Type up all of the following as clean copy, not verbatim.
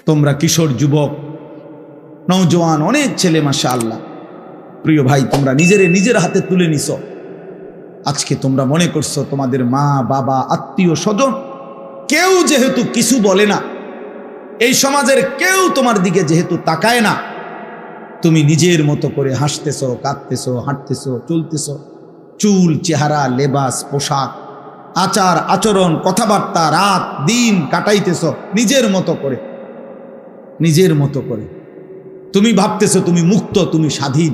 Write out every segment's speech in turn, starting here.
তোমরা কিশোর যুবক নওজোয়ান অনেক ছেলে মাশাআল্লাহ, প্রিয় ভাই, তোমরা নিজের হাতে তুলে নিছ। আজকে তোমরা মনে করছো তোমাদের মা বাবা আত্মীয় স্বজন কেউ যেহেতু কিছু বলে না, এই সমাজের কেউ তোমার দিকে যেহেতু তাকায় না, তুমি নিজের মতো করে হাসতেছো, কাঁদতেছো, হাঁটতেছো, চলতেছো, চুল, চেহারা, লেবাস, পোশাক, আচার আচরণ, কথাবার্তা, রাত দিন কাটাইতেছো নিজের মতো করে। নিজের মতো করে তুমি ভাবতেছো তুমি মুক্ত, তুমি স্বাধীন।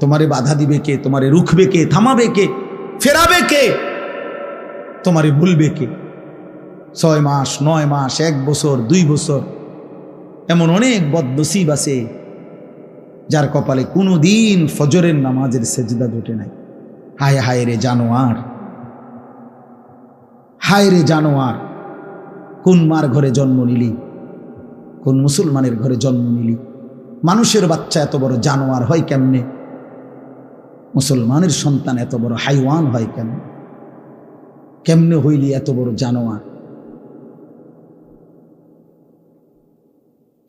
তোমারে বাধা দিবে কে? তোমারে রুখবে কে? থামাবে কে? ফেরাবে কে? তোমারে ভুলবে কে? 6 মাস, 9 মাস, 1 বছর, 2 বছর, এমন অনেক বদনসিব আছে যার কপালে কোনোদিন ফজরের নামাজের সেজদা জোটে নাই। হায় হায় রে জানোয়ার, হায় রে জানোয়ার, কোন মার ঘরে জন্ম নিলি, কোন মুসলমানের ঘরে জন্ম নিলি? মানুষের বাচ্চা এত বড় জানোয়ার হয় কেমনে? মুসলমানের সন্তান এত বড় হাইওয়ান হয় কেমনে? কেমনে হইলি এত বড় জানোয়ার?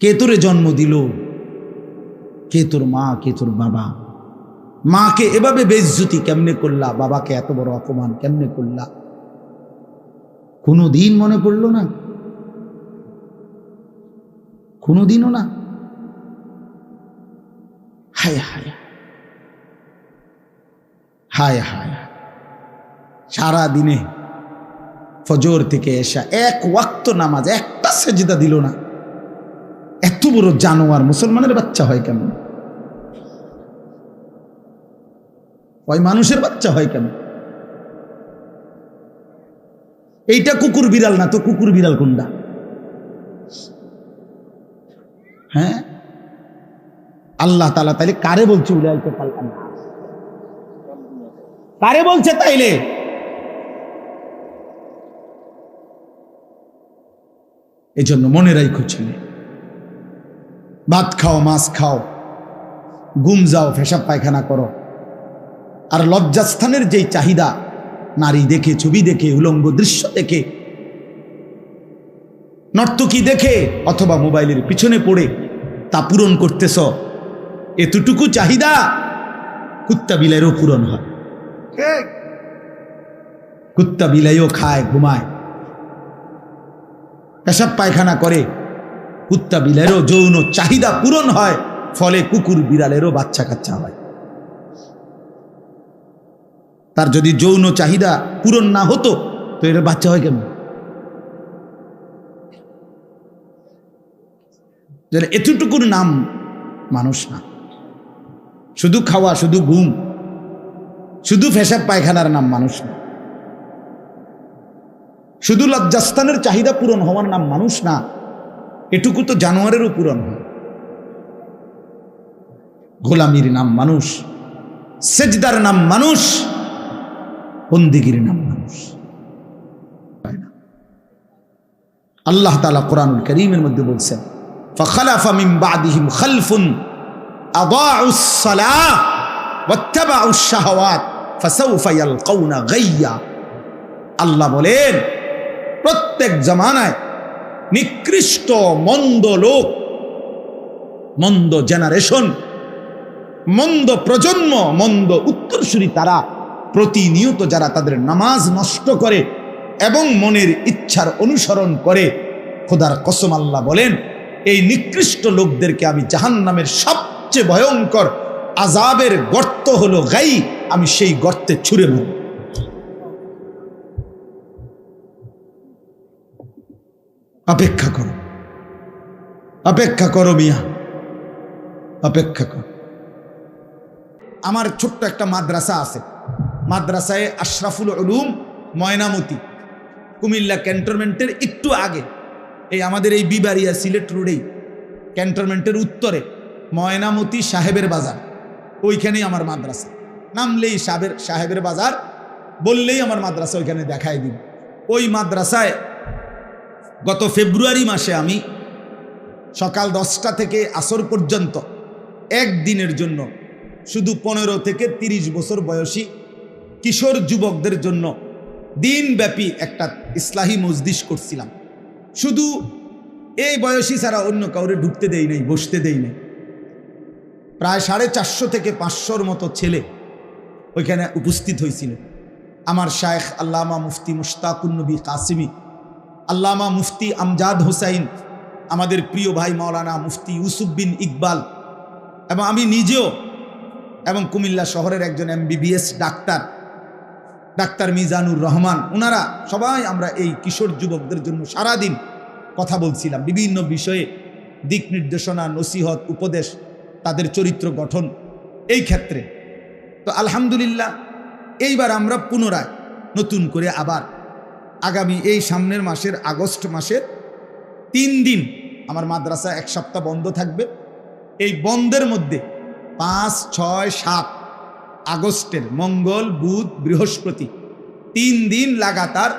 কে তোরে জন্ম দিল? কে তোর মা, কে তোর বাবা? মাকে এভাবে বেইজ্জতি কেমনে করলা? বাবাকে এত বড় অপমান কেমনে করলা? কোনোদিন মনে পড়লো না? কোনোদিনও না? হায় হায় হায় হায়, সারা দিনে ফজর থেকে এসা 1 ওয়াক্ত নামাজ, একটা সেজদা দিল না। এত বড় জানোয়ার মুসলমানের বাচ্চা হয় কেমন? ওই মানুষের বাচ্চা হয় কেমন? এইটা কুকুর বিড়াল না তো কুকুর বিড়াল কোনটা? হ্যাঁ, আল্লাহ তাআলা তাইলে কারে বলছে? উলাইকা কাল আনআম, কারে বলছে তাইলে? এই জন্য মনে রাখো ছেলে, ভাত খাও, মাছ খাও, ঘুম যাও, পেশাব পায়খানা করো, আর লজ্জাস্থানের যেই চাহিদা, নারী দেখে, ছবি দেখে, উলঙ্গ দৃশ্য দেখে, নর্তকী দেখে অথবা মোবাইলের পিছনে পড়ে তা পূরণ করতেছ, এতটুকু চাহিদা কুত্তা বিলাইও পূরণ হয়। কুত্তা বিলাইও খায়, ঘুমায়, পেশাব পায়খানা করে, কুত্তা বিলাইয়েরও যৌন চাহিদা পূরণ হয়, ফলে কুকুর বিড়ালেরও বাচ্চা কাচ্চা হয়। তার যদি যৌন চাহিদা পূরণ না হতো তো এর বাচ্চা হয় কেমন? এতটুকুর নাম মানুষ না। শুধু খাওয়া, শুধু ঘুম, শুধু পেশাব পায়খানার নাম মানুষ না। শুধু লজ্জাস্থানের চাহিদা পূরণ হওয়ার নাম মানুষ না। এটুকু তো জানোয়ারেরও পূরণ হয়। গোলামির নাম মানুষ, সেজদার নাম মানুষ, বন্দিগির নাম মানুষ। আল্লাহ তাআলা কোরআনুল কারীমের মধ্যে বলছেন, ফাখালাফা মিন বাদিহিম খালফুন আদাউস সালাহ ওয়াত্তাবাউশ শাহাওয়াত ফাসাউফা ইয়ালকাউনা গাইয়া। আল্লাহ বলেন, প্রত্যেক জামানায় নিকৃষ্ট মন্দ লোক, মন্দ জেনারেশন, মন্দ প্রজন্ম, মন্দ উত্তরসূরি তারা প্রতিনিয়ত যারা তাদের নামাজ নষ্ট করে এবং মনের ইচ্ছার অনুসরণ করে, খোদার কসম আল্লাহ বলেন, এই নিকৃষ্ট লোকদেরকে আমি জাহান্নামের সবচেয়ে ভয়ঙ্কর আযাবের গর্ত হলো গাই, আমি সেই গর্তে ছুঁড়ে মারব। অপেক্ষা করো, অপেক্ষা করো মিয়া, অপেক্ষা করো। আমার ছোট্ট একটা মাদ্রাসা আছে, মাদ্রাসায় আশরাফুল উলুম ময়নামতি, কুমিল্লা ক্যান্টনমেন্টের একটু আগে, এই আমাদের এই বিবাড়িয়া সিলেট রোডেই ক্যান্টনমেন্টের উত্তরে ময়নামতি সাহেবের বাজার, ওইখানেই আমার মাদ্রাসা। নামলেই সাহেবের বাজার বললেই আমার মাদ্রাসা ওইখানে দেখাই দিন। ওই মাদ্রাসায় গত ফেব্রুয়ারি মাসে আমি সকাল 10টা থেকে আসর পর্যন্ত একদিনের জন্য শুধু 15 থেকে 30 বছর বয়সী কিশোর যুবকদের জন্য দিনব্যাপী একটা ইসলাহি মজলিস করছিলাম। শুধু এই বয়সী ছাড়া অন্য কাউরে ঢুকতে দেই নাই, বসতে দেই নাই। প্রায় 450 থেকে 500-র মতো ছেলে ওইখানে উপস্থিত হয়েছিল। আমার শায়েখ আল্লামা মুফতি মুশতাকুন নবী কাসিমি, আল্লামা মুফতি আমজাদ হোসাইন, আমাদের প্রিয় ভাই মাওলানা মুফতি ইউসুফ বিন ইকবাল, এবং আমি নিজেও, এবং কুমিল্লা শহরের একজন MBBS ডাক্তার মিজানুর রহমান, ওনারা সবাই আমরা এই কিশোর যুবকদের জন্য সারাদিন কথা বলছিলাম বিভিন্ন বিষয়ে, দিক নির্দেশনা, নসিহত, উপদেশ, তাদের চরিত্র গঠন এই ক্ষেত্রে। তো আলহামদুলিল্লাহ এইবার আমরা পুনরায় নতুন করে আবার আগামী এই সামনের মাসের আগস্ট মাসের 3 দিন আমার মাদ্রাসা 1 সপ্তাহ বন্ধ থাকবে। এই বন্ধের মধ্যে 5, 6, 7 আগস্টের মঙ্গল, বুধ, বৃহস্পতি 3 দিন লাগাতার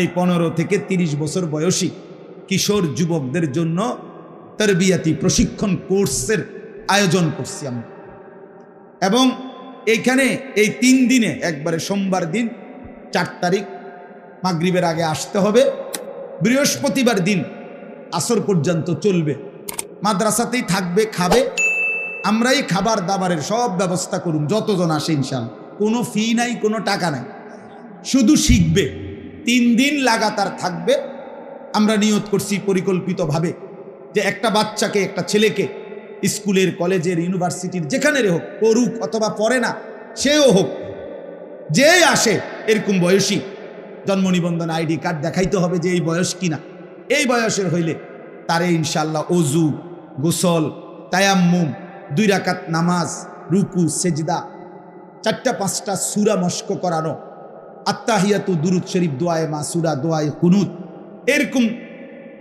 এই 15 থেকে 30 বছর বয়সী কিশোর যুবকদের জন্য তরবিয়াতি প্রশিক্ষণ কোর্সের আয়োজন করছি আমরা। এবং এইখানে এই 3 দিনে একবারে সোমবার দিন 4 তারিখ মাগরিবের আগে আসতে হবে, বৃহস্পতিবার দিন আসর পর্যন্ত চলবে, মাদ্রাসাতেই থাকবে, খাবে, আমরাই খাবার দাবারের সব ব্যবস্থা করুন যতজন আসে ইনশাআল্লাহ। কোনো ফি নাই, কোনো টাকা নাই, শুধু শিখবে। 3 দিন লাগাতার থাকবে। আমরা নিয়ত করছি পরিকল্পিতভাবে যে একটা বাচ্চাকে, একটা ছেলেকে স্কুলের, কলেজের, ইউনিভার্সিটির যেখানে হোক, পড়ুক অথবা পড়ে না সেও হোক, যে আসে এরকম বয়সী জন্ম নিবন্ধন ID কার্ড দেখাইতে হবে যে এই বয়স কিনা। এই বয়সের হইলে তারে ইনশাআল্লাহ ওযু, গোসল, তায়াম্মুম, 2 রাকাত নামাজ, রুকু, সেজদা, 4টা-5টা সূরা মস্ক করানো, আত্তাহিয়াতু, দুরুদ শরীফ, দোয়ায়ে মাসুরা, দোয়ায়ে কুনুত, এরকম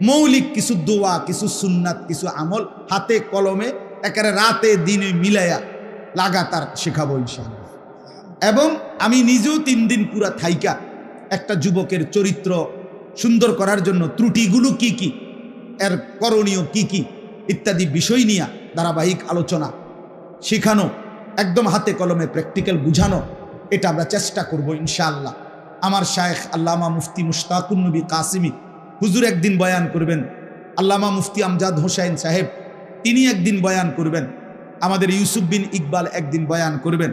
মৌলিক কিছু দোয়া, কিছু সুন্নাত, কিছু আমল হাতে কলমে একেবারে রাতে দিনে মিলাইয়া লাগাতার শেখাবো ইনশাআল্লাহ। এবং আমি নিজেও 3 দিন পুরা থাইকা একটা যুবকের চরিত্র সুন্দর করার জন্য ত্রুটিগুলো কি কি, এর করণীয় কি কি ইত্যাদি বিষয় নিয়ে ধারাবাহিক আলোচনা, শেখানো, একদম হাতে কলমে প্র্যাকটিক্যাল বুঝানো, এটা আমরা চেষ্টা করব ইনশাআল্লাহ। আমার শায়েখ আল্লামা মুফতি মুশতাকুন নবী কাসিমি হুজুর একদিন বয়ান করবেন, আল্লামা মুফতি আমজাদ হোসাইন সাহেব তিনি একদিন বয়ান করবেন, আমাদের ইউসুফ বিন ইকবাল একদিন বয়ান করবেন,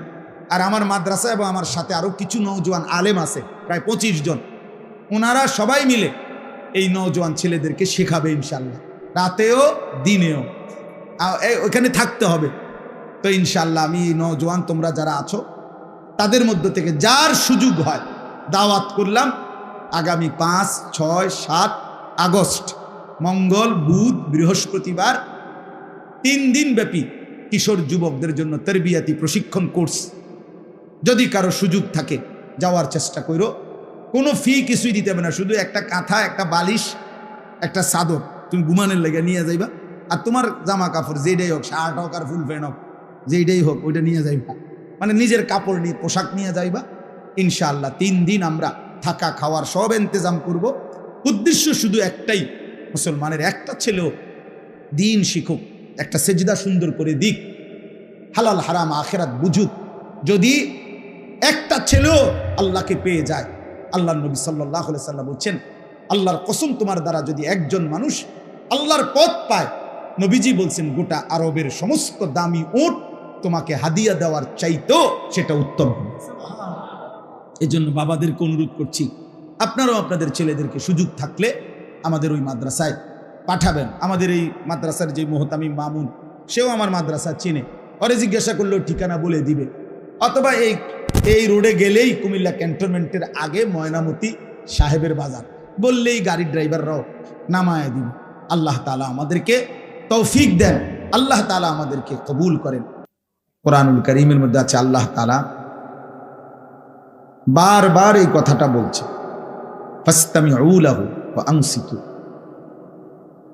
আর আমার মাদ্রাসা এবং আমার সাথে আরও কিছু নওজোয়ান আলেম আছে প্রায় 25 জন, ওনারা সবাই মিলে এই নওজোয়ান ছেলেদেরকে শেখাবে ইনশাআল্লাহ, রাতেও দিনেও ওইখানে থাকতে হবে। তো ইনশাআল্লাহ আমি নওজোয়ান তোমরা যারা আছো তাদের মধ্য থেকে যার সুযোগ হয় দাওয়াত করলাম, আগামী 5, 6, 7 আগস্ট মঙ্গল, বুধ, বৃহস্পতিবার 3 দিন ব্যাপী কিশোর যুবকদের জন্য তরবিয়াতি প্রশিক্ষণ কোর্স। যদি কারো সুযোগ থাকে যাওয়ার চেষ্টা করো, কোনো ফি কিছুই দিতে হবে না, শুধু একটা কাঁথা, একটা বালিশ, একটা চাদর তুমি ঘুমানোর লেগে নিয়ে যাইবা, আর তোমার জামা কাপড় যেটাই হোক, শার্ট হোক আর ফুল প্যান্ট হোক, যেইটাই হোক ওইটা নিয়ে যাইবা, মানে নিজের কাপড় নিয়ে পোশাক নিয়ে যাইবা ইনশাআল্লাহ। 3 দিন আমরা থাকা খাওয়ার সব ইন্তজাম করব। উদ্দেশ্য শুধু একটাই, মুসলমানের একটা ছেলেও দিন শিখুক, একটা সেজদা সুন্দর করে দিক, হালাল হারাম আখেরাত বুঝুক। যদি একটা ছেলেও আল্লাহকে পেয়ে যায়, আল্লাহর নবী সাল্লাল্লাহু আলাইহি সাল্লাম বলছেন, আল্লাহর কসম তোমার দ্বারা যদি একজন মানুষ আল্লাহর পথ পায়, নবীজি বলছেন গোটা আরবের সমস্ত দামি উট তোমাকে হাদিয়া দেওয়ার চাইতেও সেটা উত্তম হবে। এই জন্য বাবাদেরকে অনুরোধ করছি, আপনারাও আপনাদের ছেলেদেরকে সুযোগ থাকলে আমাদের ওই মাদ্রাসায় পাঠাবেন। আমাদের এই মাদ্রাসার যে মোহতামিম মামুন, সেও আমার মাদ্রাসা চেনে, ওরে জিজ্ঞাসা করলেও ঠিকানা বলে দিবে। অথবা এই রোডে গেলেই কুমিল্লা ক্যান্টনমেন্টের আগে ময়নামতি সাহেবের বাজার বললেই গাড়ির ড্রাইভাররাও নামায় দিবে। আল্লাহ তাআলা আমাদেরকে তৌফিক দেন, আল্লাহ তাআলা আমাদেরকে কবুল করেন। কোরআনুল কারীমের মধ্যে আছে আল্লাহ তাআলা বারবার এই কথাটা বলছে, ফাসতামিউ লাহু ওয়া আনসিতু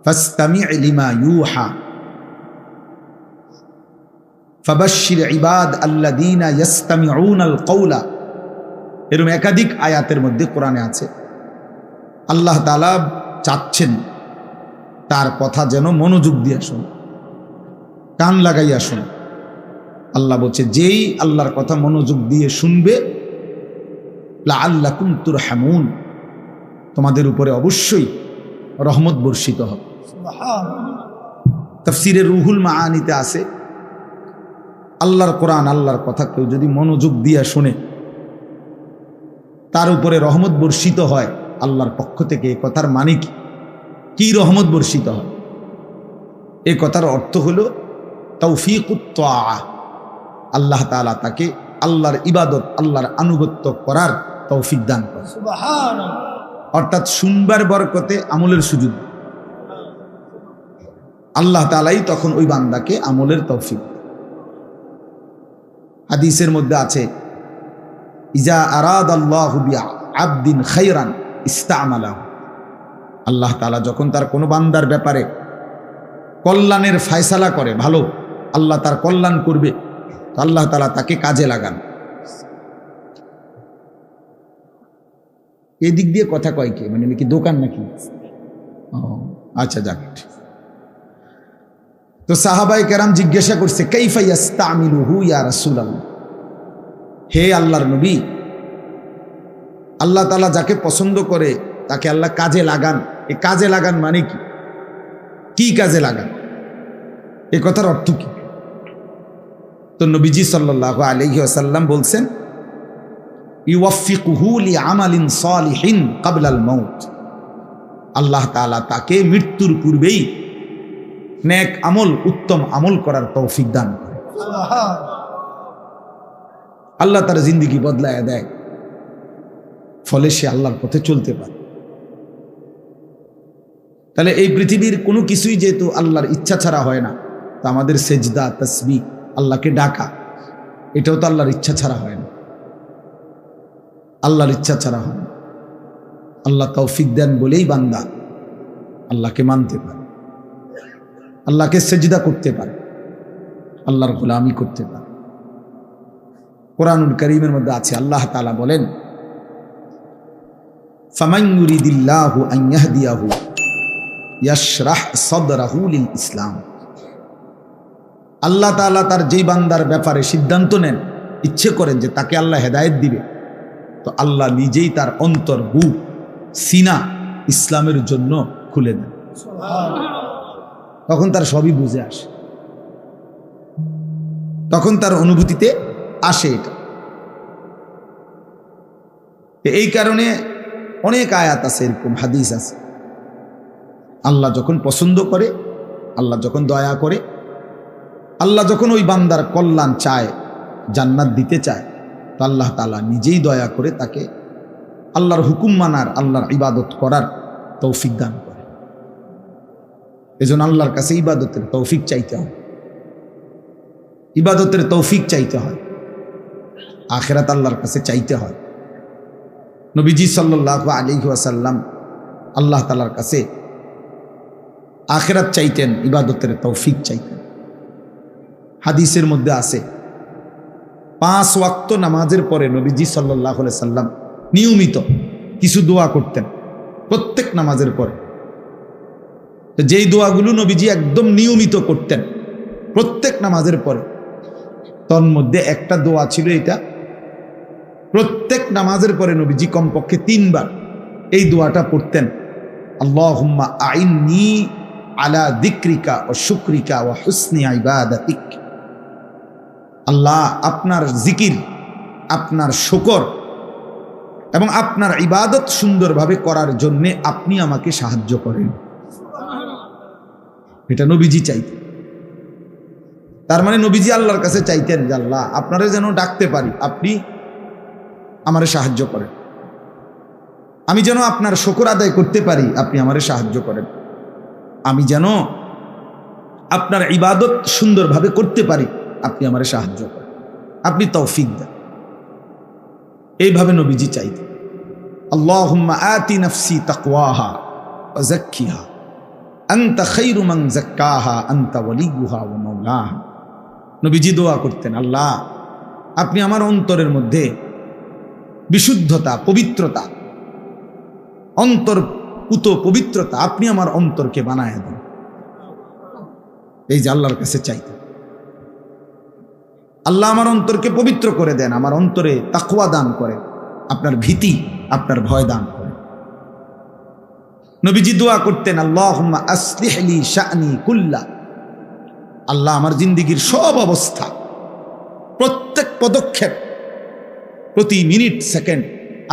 ফাসতামি' লিমা ইউহা ফাবাশশির ইবাদ আল্লাযীনা ইয়াসতামিউনাল কওলা। এরকম একাধিক আয়াতের মধ্যে কোরআনে আছে। আল্লাহ তাআলা চাচ্ছেন তার কথা যেন মনোযোগ দিয়ে শোনে, কান লাগাইয়া শোনে। আল্লাহ বলছে, যেই আল্লাহর কথা মনোযোগ দিয়ে শুনবে, লাআল্লাকুম তুরহামুন, তোমাদের উপরে অবশ্যই রহমত বর্ষিত হবে। তাফসীরে রুহুল মাআনিতে আছে, আল্লাহর কোরআন, আল্লাহর কথা কেউ যদি মনোযোগ দিয়ে শোনে, তার উপরে রহমত বর্ষিত হয় আল্লাহর পক্ষ থেকে। এ কথার মানে কি রহমত বর্ষিত হয়? এ কথার অর্থ হলো তৌফিকুত তাআ, আল্লাহ তাআলা তাকে আল্লাহর ইবাদত, আল্লাহর আনুগত্য করার তৌফিক দান করে। সুবহানাল্লাহ। অর্থাৎ শুনবার বরকতে আমলের সুযোগ আল্লাহ তাআলাই তখন ওই বান্দাকে আমলের তৌফিক। হাদিসের মধ্যে আছে, ইজা আরাদাল্লাহু বিআবদিন খায়রান ইস্তামালাহু, আল্লাহ তাআলা যখন তার কোনো বান্দার ব্যাপারে কল্যাণের ফয়সালা করে, ভালো আল্লাহ তার কল্যাণ করবে, তো আল্লাহ তাআলা তাকে কাজে লাগান। এই দিক দিয়ে কথা কয় কে? মানে কি দোকান নাকি? আচ্ছা যাক। তো সাহাবায়ে কেরাম জিজ্ঞাসা করছে, কাইফা ইস্তামিলুহু ইয়া রাসূলুল্লাহ, হে আল্লাহর নবী, আল্লাহ তাআলা যাকে পছন্দ করে তাকে আল্লাহ কাজে লাগান। এই কাজে লাগান মানে কি? কি কাজে লাগান? এ কথার অর্থ কি? তো নবীজি সাল্লাল্লাহু আলাইহি ওয়াসাল্লাম বলছেন, ইউওয়াফিকুহু লিআমালিন সালিহিন ক্বাবলাল মাউত, আল্লাহ তাআলা তাকে মৃত্যুর পূর্বেই নেক আমল, উত্তম আমল করার তৌফিক দান করে। আল্লাহ তার জিন্দেগি বদলায় দেয়, ফলে সে আল্লাহর পথে চলতে পারে। তাহলে এই পৃথিবীর কোনো কিছুই যেহেতু আল্লাহর ইচ্ছা ছাড়া হয় না, তো আমাদের সেজদা, তাসবিহ, আল্লাহকে ডাকা, এটাও তো আল্লাহর ইচ্ছা ছাড়া হয় না। আল্লাহর ইচ্ছা ছাড়া হয় না। আল্লাহ তৌফিক দেন বলেই বান্দা আল্লাহকে মানতে পারে, আল্লাহকে সেজদা করতে পারে, আল্লাহর গোলামি করতে পারে। কোরআনুল কারীমের মধ্যে আছে, আল্লাহ তাআলা বলেন, ফামান ইউরিদিল্লাহু আন ইয়াহদিয়াহু ইয়াশরাহ সাদরাহু লিল ইসলাম, আল্লাহ তাআলা তার যেই বান্দার ব্যাপারে সিদ্ধান্ত নেন, ইচ্ছে করেন যে তাকে আল্লাহ হেদায়েত দিবে, তো আল্লাহ নিজেই তার অন্তর, বুক, সিনা ইসলামের জন্য খুলে দেন। তখন তার সবই বুঝে আসে, তখন তার অনুভূতিতে আসে এটা। এই কারণে অনেক আয়াত আছে, এরকম হাদিস আছে, আল্লাহ যখন পছন্দ করে, আল্লাহ যখন দয়া করে, আল্লাহ যখন ওই বান্দার কল্যাণ চায়, জান্নাত দিতে চায়, তো আল্লাহ তাআলা নিজেই দয়া করে তাকে আল্লাহর হুকুম মানার, আল্লাহর ইবাদত করার তৌফিক দান করে। এজন্য আল্লাহর কাছে ইবাদতের তৌফিক চাইতে হয়, ইবাদতের তৌফিক চাইতে হয়, আখিরাত আল্লাহর কাছে চাইতে হয়। নবীজি সাল্লাল্লাহু আলাইহি ওয়াসাল্লাম আল্লাহ তাআলার কাছে আখিরাত চাইতেন, ইবাদতের তৌফিক চাইতেন। হাদিসের মধ্যে আছে, 5 ওয়াক্ত নামাজের পরে নবীজি সাল্লাল্লাহু আলাইহি সাল্লাম নিয়মিত কিছু দোয়া করতেন প্রত্যেক নামাজের পরে। যেই দোয়াগুলো নবীজি একদম নিয়মিত করতেন প্রত্যেক নামাজের পরে, তার মধ্যে একটা দোয়া ছিল এটা, প্রত্যেক নামাজের পরে নবীজি কমপক্ষে 3 বার এই দোয়াটা পড়তেন, আল্লাহুম্মা আইন্নি আলা যিকরিকা ওয়া শুকরিকা ওয়া হুসনি ইবাদাতিক, আল্লাহ আপনার জিকির, আপনার শুকর এবং আপনার ইবাদত সুন্দরভাবে করার জন্য আপনি আমাকে সাহায্য করেন। এটা নবীজি চাইতেন। তার মানে নবীজি আল্লাহর কাছে চাইতেন যে আল্লাহ আপনারে যেন ডাকতে পারি, আপনি আমারে সাহায্য করেন, আমি যেন আপনার শুকর আদায় করতে পারি, আপনি আমারে সাহায্য করেন, আমি যেন আপনার ইবাদত সুন্দরভাবে করতে পারি, আপনি আমারে সাহায্য করেন, আপনি তৌফিক দেন। এইভাবে নবীজি চাইতেন। আল্লাহুম্মা আতি নাফসি তাকওয়াহা ওয়া যাক্কিহা আনতা খায়রু মান যাক্কাহা আনতা ওয়ালিয়ুহা ওয়া মাওলাহা। নবীজি দোয়া করতেন, আল্লাহ আপনি আমার অন্তরের মধ্যে বিশুদ্ধতা, পবিত্রতা, অন্তর্পুত পবিত্রতা, আপনি আমার অন্তরকে বানায় দেন। এই যে আল্লাহর কাছে চাইতেন, আল্লাহ আমার অন্তরকে পবিত্র করে দেন, আমার অন্তরে তাকওয়া দান করেন, আপনার ভীতি, আপনার ভয় দান করেন। নবীজি দোয়া করতেন, আল্লাহুম্মা আসলিহ লি শা'নি কুল্লা, আল্লাহ আমার জিন্দেগীর সব অবস্থা, প্রত্যেক পদক্ষেপ, প্রতি মিনিট সেকেন্ড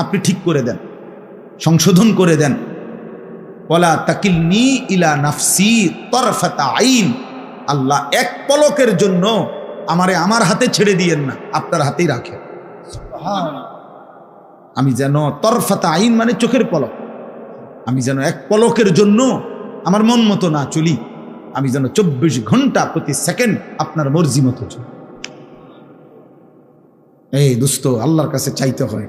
আপনি ঠিক করে দেন, সংশোধন করে দেন। ওয়ালা তাকিলনি ইলা নাফসি তরফাতা আইন, আল্লাহ এক পলকের জন্য আমারে আমার হাতে ছেড়ে দিয়েন না, আপনার হাতেই রাখেন। আমি যেন তরফাতা আইন মানে চোখের পলক, আমি যেন এক পলকের জন্য আমার মন মতো না চলি, আমি যেন 24 ঘন্টা প্রতি সেকেন্ড আপনার মর্জি মতো চলি। এই দোস্ত, আল্লাহর কাছে চাইতে হয়।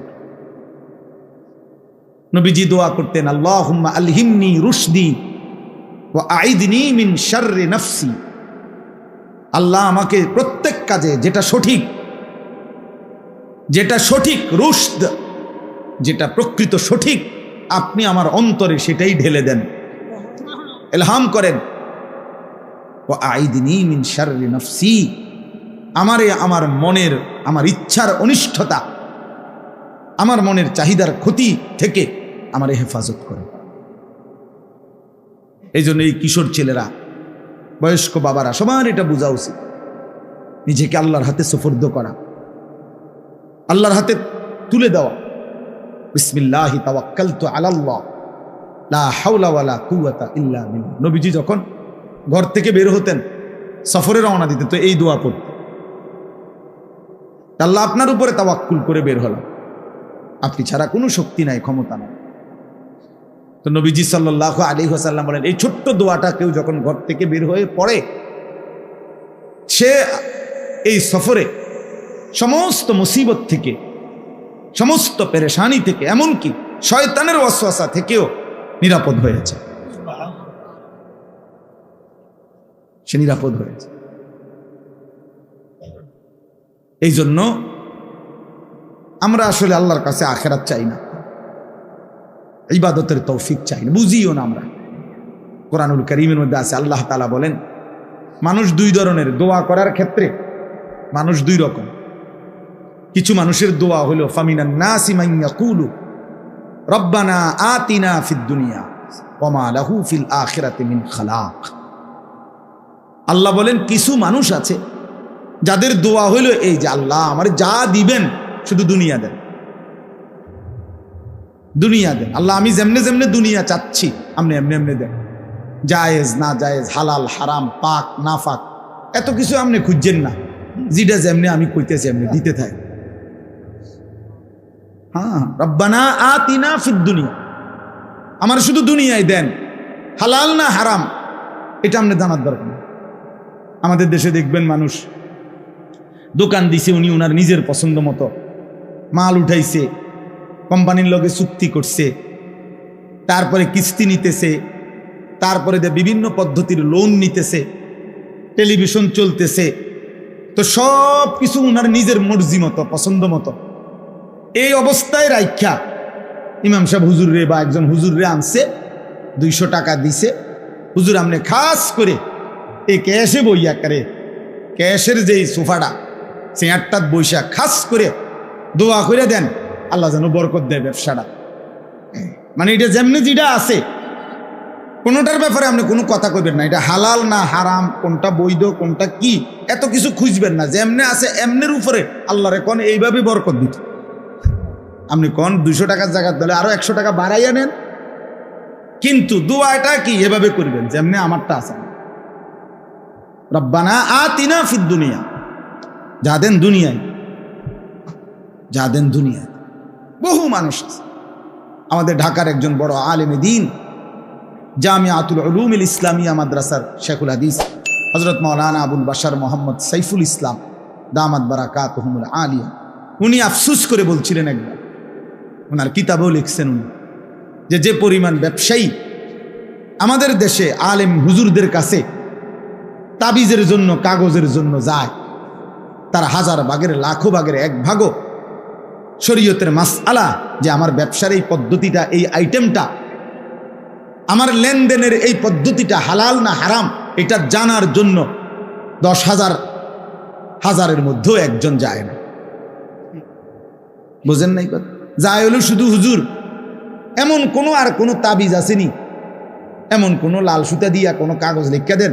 নবীজি দোয়া করতেন, আল্লাহুম্মা আলহিমনি রুশদি ওয়া আইদনি মিন শাররি নাফসি, আল্লাহ আমাকে প্রত্যেক কাজে যেটা সঠিক রুশদ, যেটা প্রকৃত সঠিক, আপনি আমার অন্তরে সেটাই ঢেলে দেন, ইলহাম করেন। ওয়া আইদনি মিন শাররি নাফসি, আমারে আমার মনের, আমার ইচ্ছার অনিষ্টতা, আমার মনের চাহিদার ক্ষতি থেকে আমারে হেফাজত করে। এই জন্য এই কিশোর ছেলেরা, বয়স্ক বাবারা সবার এটা বোঝা উচিত, নিজেকে আল্লাহর হাতে সুপর্দ করা, আল্লাহর হাতে তুলে দেওয়া। বিসমিল্লাহি তাওয়াক্কালতু আলাল্লাহ লা হাওলা ওয়ালা কুওয়াতা ইল্লা বিল্লাহ। নবীজি যখন ঘর থেকে বের হতেন, সফরে রওনা দিতেন, তো এই দোয়া পড়তেন, আল্লাহ আপনার উপরে তাওয়াক্কুল করে বের হলাম, আপনি ছাড়া কোনো শক্তি নাই, ক্ষমতা নাই। তো নবীজি সাল্লাল্লাহু আলাইহি ওয়াসাল্লাম বলেন, এই ছোট্ট দোয়াটা কেউ যখন ঘর থেকে বের হয়ে পড়ে, সে এই সফরে সমস্ত মুসিবত থেকে, সমস্ত পেরেশানি থেকে, এমনকি শয়তানের ওয়াসওয়াসা থেকেও নিরাপদ হয়েছে, সে নিরাপদ হয়েছে। এই জন্য আমরা আসলে আল্লাহর কাছে আখিরাত চাই না, ইবাদতের তৌফিক চাই না, বুঝিও না আমরা। কোরআনুল কারীমের মধ্যে আছে, আল্লাহ তাআলা বলেন, মানুষ দুই ধরনের, দোয়া করার ক্ষেত্রে মানুষ দুই রকম। কিছু মানুষের দোয়া হলো ফামিনান নাসি মান ইয়াকুলু রব্বানা আতিনা ফিদ দুনিয়া ওয়া মা লাহু ফিল আখিরাতি মিন খালাক। আল্লাহ বলেন, কিছু মানুষ আছে যাদের দোয়া হইল এই যে, আল্লাহ আমার যা দিবেন শুধু দুনিয়া দেন, দুনিয়া দেন, আল্লাহ আমি যেমনে যেমনে দুনিয়া চাচ্ছি আপনি এমনি এমনি দেন, জায়েজ না জায়েজ, হালাল হারাম, পাক না পাক, এত কিছু আপনি খুঁজছেন না, যেটা যেমনি আমি কইতেছি এমনি দিতে থাক। হ্যাঁ, রব্বানা আতিনা ফিদ দুনিয়া, আমার শুধু দুনিয়ায় দেন, হালাল না হারাম এটা আপনি জানার দরকার নেই। আমাদের দেশে দেখবেন মানুষ দোকান দিছে, উনি ওনার নিজের পছন্দ মতো মাল উঠাইছে, কোম্পানির লগে চুক্তি করছে, তারপরে কিস্তি নিতেছে, তারপরে বিভিন্ন পদ্ধতির লোন নিতেছে, টেলিভিশন চলতেছে, তো সব কিছু ওনার নিজের মর্জি মতো, পছন্দ মতো। এই অবস্থায় রাইখা ইমাম সাহেব হুজুর রে বা একজন হুজুর রে আনছে, 200 টাকা দিছে, হুজুর আমনে খাস করে এই ক্যাশে বইয়া করে, ক্যাশের যেই সোফাটা চেয়ারটাত বৈশা খাস করে দোয়া করে দেন, আল্লাহ যেন বরকত দেয় ব্যবসাটা। মানে এটা যেমনি যেটা আছে কোনোটার ব্যাপারে আপনি কোনো কথা কইবেন না, এটা হালাল না হারাম, কোনটা বৈধ কোনটা কি, এত কিছু খুঁজবেন না, যেমনে আছে এমনের উপরে আল্লাহরে কোন এইভাবে বরকত দিত। আপনি কোন 200 টাকার জায়গা দিলে আরো 100 টাকা বাড়াইয়া নেন, কিন্তু দোয়াটা কি এভাবে করবেন যেমনি আমারটা আছে, রব্বানা আতিনা ফিদ দুনিয়া, যা দেন দুনিয়ায়, যা দেন দুনিয়ায়। বহু মানুষ আছে, আমাদের ঢাকার একজন বড় আলেমে দ্বীন, জামিয়াতুল উলুমিল ইসলামিয়া মাদ্রাসার শেখুল হাদিস হযরত মাওলানা আবুল বাশার মোহাম্মদ সাইফুল ইসলাম দামাত বারাকাতুহুমুল আলিয়া, উনি আফসোস করে বলছিলেন, একবার ওনার কিতাবেও লিখছেন উনি, যে পরিমাণ ব্যবসায়ী আমাদের দেশে আলেম হুজুরদের কাছে তাবিজের জন্য, কাগজের জন্য যায়, তার 1000 ভাগের লাখো ভাগের 1 ভাগও শরীয়তের মাসআলা, যে আমার ব্যবসার এই পদ্ধতিটা, এই আইটেমটা, আমার লেনদেনের এই পদ্ধতিটা হালাল না হারাম, এটা জানার জন্য 10,000 হাজারের মধ্যেও একজন যায় না। বুঝেন নাই কথা? যায় হলো শুধু হুজুর, এমন কোনো আর কোনো তাবিজ আসেনি এমন কোনো লাল সুতা দিয়া কোনো কাগজ লিখে দেন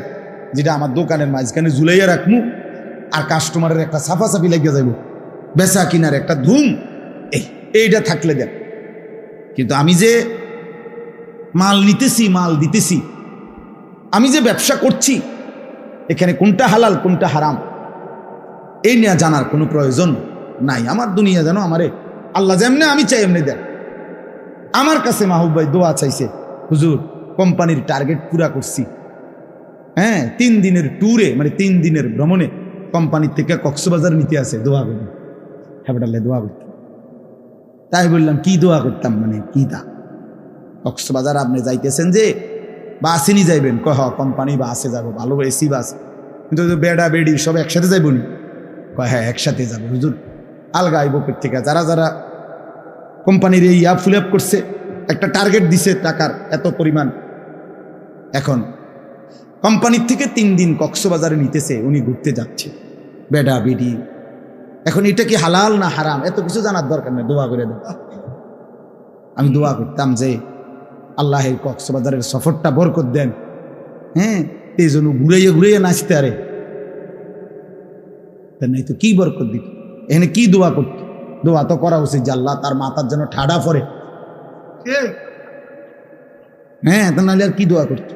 যেটা আমার দোকানের মাঝখানে ঝুলাইয়া রাখমু, আর কাস্টমারের একটা সাফাসাফি লেগে যাইব, বেচা কিনার একটা ধুম, এইটা থাকলে দেন। কিন্তু আমি যে মাল নিতেছি, মাল দিতেছি, আমি যে ব্যবসা করছি, এখানে কোনটা হালাল কোনটা হারাম এই নিয়ে জানার কোনো প্রয়োজন নাই। আমার দুনিয়া যেন আমারে আল্লাহ যেমনে আমি চাই এমনি দেন। আমার কাছে মাহবুব ভাই দোয়া চাইছে, হুজুর কোম্পানির টার্গেট পুরা করছি, হ্যাঁ 3 দিনের ট্যুরে, মানে 3 দিনের ভ্রমণে কোম্পানির থেকে কক্সবাজার নিতে আসে, দোয়া করবেন। হ্যাঁ দোয়া করতাম। তাই বললাম কি দোয়া করতাম, মানে কি তা কক্সবাজার আপনি যাইতেছেন যে বাসে নিয়ে যাইবেন? কয় কোম্পানি বাসে যাবো, ভালো এসি বাস, কিন্তু বেডা বেডি সব একসাথে যাইব নি? কয় হ্যাঁ একসাথে যাবো হুজুর। আলগা আইব থেকে যারা যারা কোম্পানির এই ফুল আপ করছে, একটা টার্গেট দিছে টাকার এত পরিমাণ, এখন কোম্পানির থেকে 3 দিন কক্সবাজারে নিতেছে, উনি ঘুরতে যাচ্ছে বেডা বেডি। এখন এটা কি হালাল না হারাম এত কিছু জানার দরকার নেই, দোয়া করে দেন। আমি দোয়া করতাম যে আল্লাহের কক্সবাজারের সফরটা বরকত দেন, হ্যাঁ এই জন্য ঘুরাইয়া ঘুরাইয়া নাচতে আরে নাই তো কি বরকত দিত, এখানে কি দোয়া করত? দোয়া তো করা উচিত যে আল্লাহ তার মাথার জন্য ঠাডা পড়ে, হ্যাঁ তা নাহলে আর কি দোয়া করত?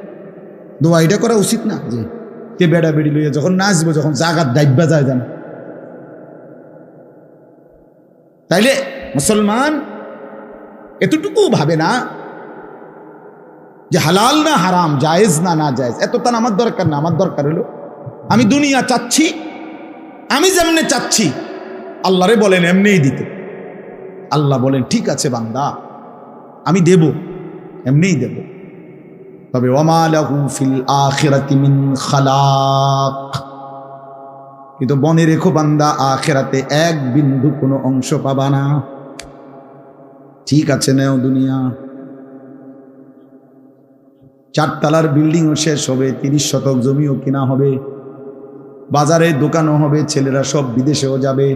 দোয়া এটা করা উচিত না যে কে বেড়া বেড়ি লইয়া যখন নাচবো, যখন জাগাত দাইবা যায় জানা। তাইলে মুসলমান এতটুকু ভাবে না যে হালাল না হারাম, জায়েজ না না জায়েজ, এত তার আমার দরকার না। আমার দরকার হলো আমি দুনিয়া চাচ্ছি, আমি যেমনে চাচ্ছি আল্লাহরে বলেন এমনিই দিতে। আল্লাহ বলেন ঠিক আছে বান্দা আমি দেব, এমনিই দেব, তবে ওয়ামা লাহু ফিল আখিরাতি মিন খালাক, কিন্তু মনে রেখো বান্দা আখিরাতে 1 বিন্দু কোনো অংশ পাবা না। ঠিক আছে নেও দুনিয়া, 4 তলার বিল্ডিংও শেষ হবে, 30 শতক জমিও কিনা হবে, বাজারে দোকানও হবে, ছেলেরা সব বিদেশেও যাবে,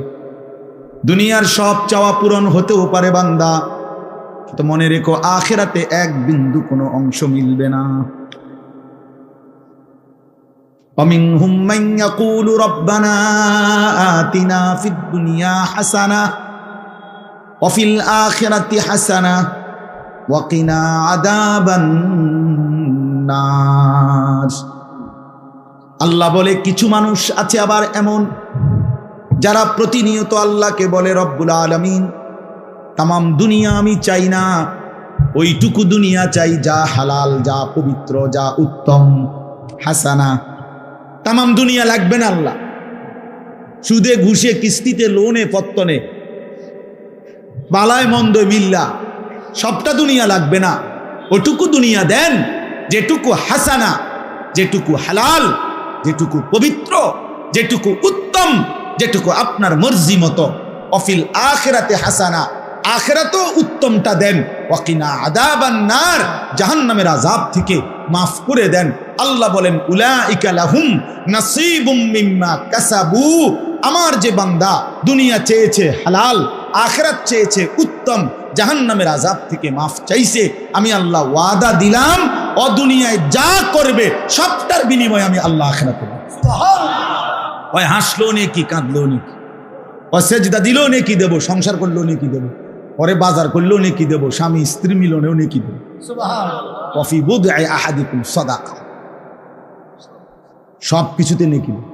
দুনিয়ার সব চাওয়া পূরণ হতেও পারে বান্দা, তো মনে রেখো আখিরাতে 1 বিন্দু কোনো অংশ মিলবে না। ومنهم من يقول ربنا آتنا في الدنيا حسنة وفي الآخرة حسنة وقنا عذاب النار। আল্লাহ বলে কিছু মানুষ আছে আবার এমন যারা প্রতিনিয়ত আল্লাহকে বলে রব্বুল আলামিন তামাম দুনিয়া আমি চাই না, ওইটুকু দুনিয়া চাই যা হালাল, যা পবিত্র, যা উত্তম। হাসানা, তামাম দুনিয়া লাগবে না আল্লাহ, সুদে ঘুষে কিস্তিতে লোনে পত্তনে বালায় মন্দ মিল্লা সবটা দুনিয়া লাগবে না, ওটুকু দুনিয়া দেন যেটুকু হাসানা, যেটুকু হালাল, যেটুকু পবিত্র, যেটুকু উত্তম, যেটুকু আপনার মর্জি মতো। অফিল আখিরাতে হাসানা, আখিরাতেও উত্তমটা দেন। ওয়াকিনা আযাবান নার, জাহান্নামের আযাব থেকে মাফ করে দেন। আল্লাহ বলেন উলাইকা লাহুম নাসীবুম মিম্মা কাসাবু, আমার যে বান্দা দুনিয়া চেয়েছে হালাল, আখিরাত চেয়েছে উত্তম, জাহান্নামের আযাব থেকে মাফ চাইছে, আমি আল্লাহ ওয়াদা দিলাম ও দুনিয়ায় যা করবে সবটার বিনিময়ে আমি আল্লাহ আখিরাতে দেব। সুবহানাল্লাহ। ওই হাসলো নেকি, কাঁদলো নেকি, ও সেজদা দিলো নেকি দেব, সংসার করলো নেকি দেব, পরে বাজার করলেও নেকি দেব, স্বামী স্ত্রী মিলনেও নেকি দেব। সুবহানাল্লাহ। ওয়াফি বুদ'i আহাদিকুম সাদাকা, সব কিছুতে নেকি দেব।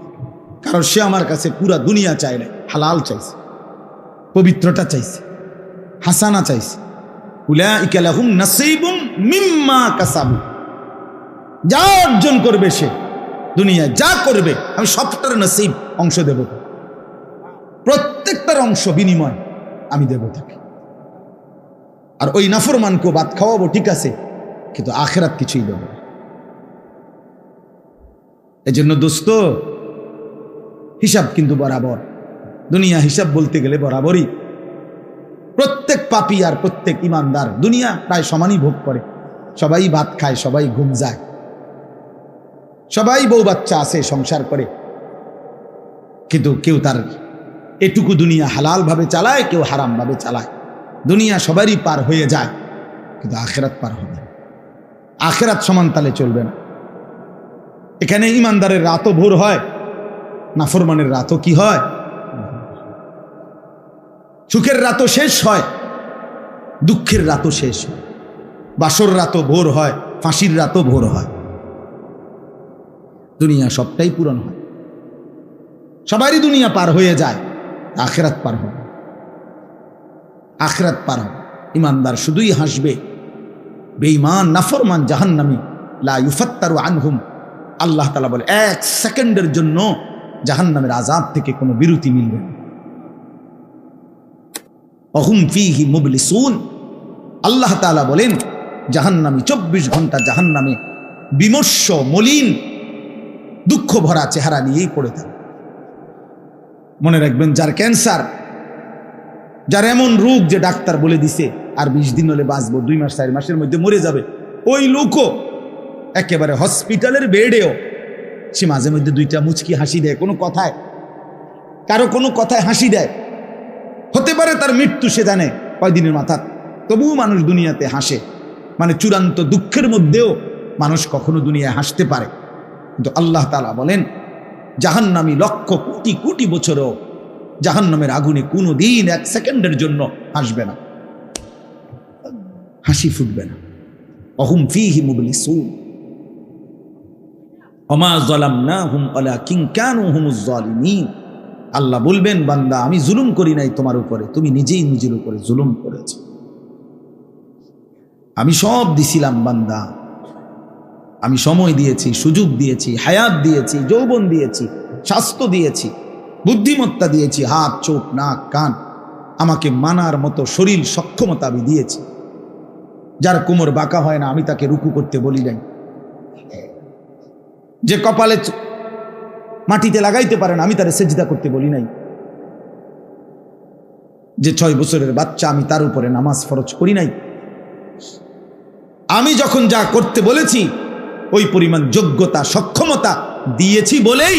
কারণ সে আমার কাছে পুরা দুনিয়া চায় না, হালাল চাইছে, পবিত্রতা চাইছে, হাসানা চাইছে। উলাইকা লাহুম নাসীবুম মিম্মা কাসাবু, যা অর্জন করবে সে দুনিয়ায় যা করবে আমি সবটার নসিব অংশ দেব, প্রত্যেকটার অংশ বিনিময় আমি দেব তাকে। আর ওই নাফরমানকেও ভাত খাওয়াবো ঠিক আছে, কিন্তু আখিরাত কিছুই দেব না। এই জন্য দোস্ত হিসাব কিন্তু বরাবর, দুনিয়া হিসাব বলতে গেলে বরাবরই। প্রত্যেক পাপী আর প্রত্যেক ইমানদার দুনিয়া প্রায় সমানই ভোগ করে, সবাই ভাত খায়, সবাই ঘুম যায়, সবাই বউ বাচ্চা আছে, সংসার করে, কিন্তু কেউ তার এটুকু দুনিয়া হালাল ভাবে চালায়, কেউ হারাম ভাবে চালায়। দুনিয়া সবারই পার হয়ে যায়, কিন্তু আখিরাত পার হবে না। আখেরাত সমান তালে চলবে না। এখানে ইমানদারের রাতও ভোর হয়, নাফরমানের রাতও কি হয়, সুখের রাতও শেষ হয়, দুঃখের রাতও শেষ হয়, বাসর রাতও ভোর হয়, ফাঁসির রাতও ভোর হয়। দুনিয়া সবটাই পূরণ হয়, সবারই দুনিয়া পার হয়ে যায়, আখেরাত পার হবে, আখেরাত পার হবে। ইমানদার শুধুই হাসবে, বেঈমান নাফরমান জাহান্নামী লা ইউফাত্তারু আনহুম, আল্লাহ তাআলা বলে 1 সেকেন্ডের জন্য জাহান্নামের আযাব থেকে কোনো বিরতি মিলবে না। অহুম ফীহি মুবলিসুন, আল্লাহ তাআলা বলেন জাহান্নামী 24 ঘন্টা জাহান্নামে বিমর্ষ মলিন দুঃখ ভরা চেহারা নিয়েই পড়ে থাকে। মনে রাখবেন, যার ক্যান্সার, যার এমন রোগ যে ডাক্তার বলে দিছে আর 20 দিন হলে বাঁচবো, 2 মাস 4 মাসের মধ্যে মরে যাবে, ওই লোকও একেবারে হসপিটালের বেডেও সে মাঝে মধ্যে 2টা মুচকি হাসি দেয়, কোনো কথায়, কারো কোনো কথায় হাসি দেয়। হতে পারে তার মৃত্যু, সে জানে কয়দিনের মাথা, তবুও মানুষ দুনিয়াতে হাসে। মানে চূড়ান্ত দুঃখের মধ্যেও মানুষ কখনো দুনিয়ায় হাসতে পারে। কিন্তু আল্লাহ তাআলা বলেন জাহান্নামী লক্ষ কোটি কোটি বছরও জাহান্নামের আগুনে কোনো দিন 1 সেকেন্ডের জন্য হাসবে না, হাসি ফুটবে না। অহুম ফীহি মুবলিসুন ওমা যালামনাহুম ওয়ালাকিন কানু হুমুজ যালিমিন। আল্লাহ বলবেন, বান্দা আমি জুলুম করি নাই তোমার উপরে, তুমি নিজেই নিজের উপরে জুলুম করেছো। আমি সব দিছিলাম বান্দা, আমি সময় দিয়েছি, সুযোগ দিয়েছি, হায়াত দিয়েছি, যৌবন দিয়েছি, স্বাস্থ্য দিয়েছি, বুদ্ধিমত্তা দিয়েছি, হাত চোখ নাক কান, আমাকে মানার মতো শরীর সক্ষমতা আমি দিয়েছি। যার কোমর বাঁকা হয় না আমি তাকে রুকু করতে বলি নাই, যে কপালে মাটিতে লাগাইতে পারে না আমি তারে সেজদা করতে বলি নাই, যে 6 বছরের বাচ্চা আমি তার উপরে নামাজ ফরজ করি নাই। আমি যখন যা করতে বলেছি ওই পরিমাণ যোগ্যতা সক্ষমতা দিয়েছি বলেই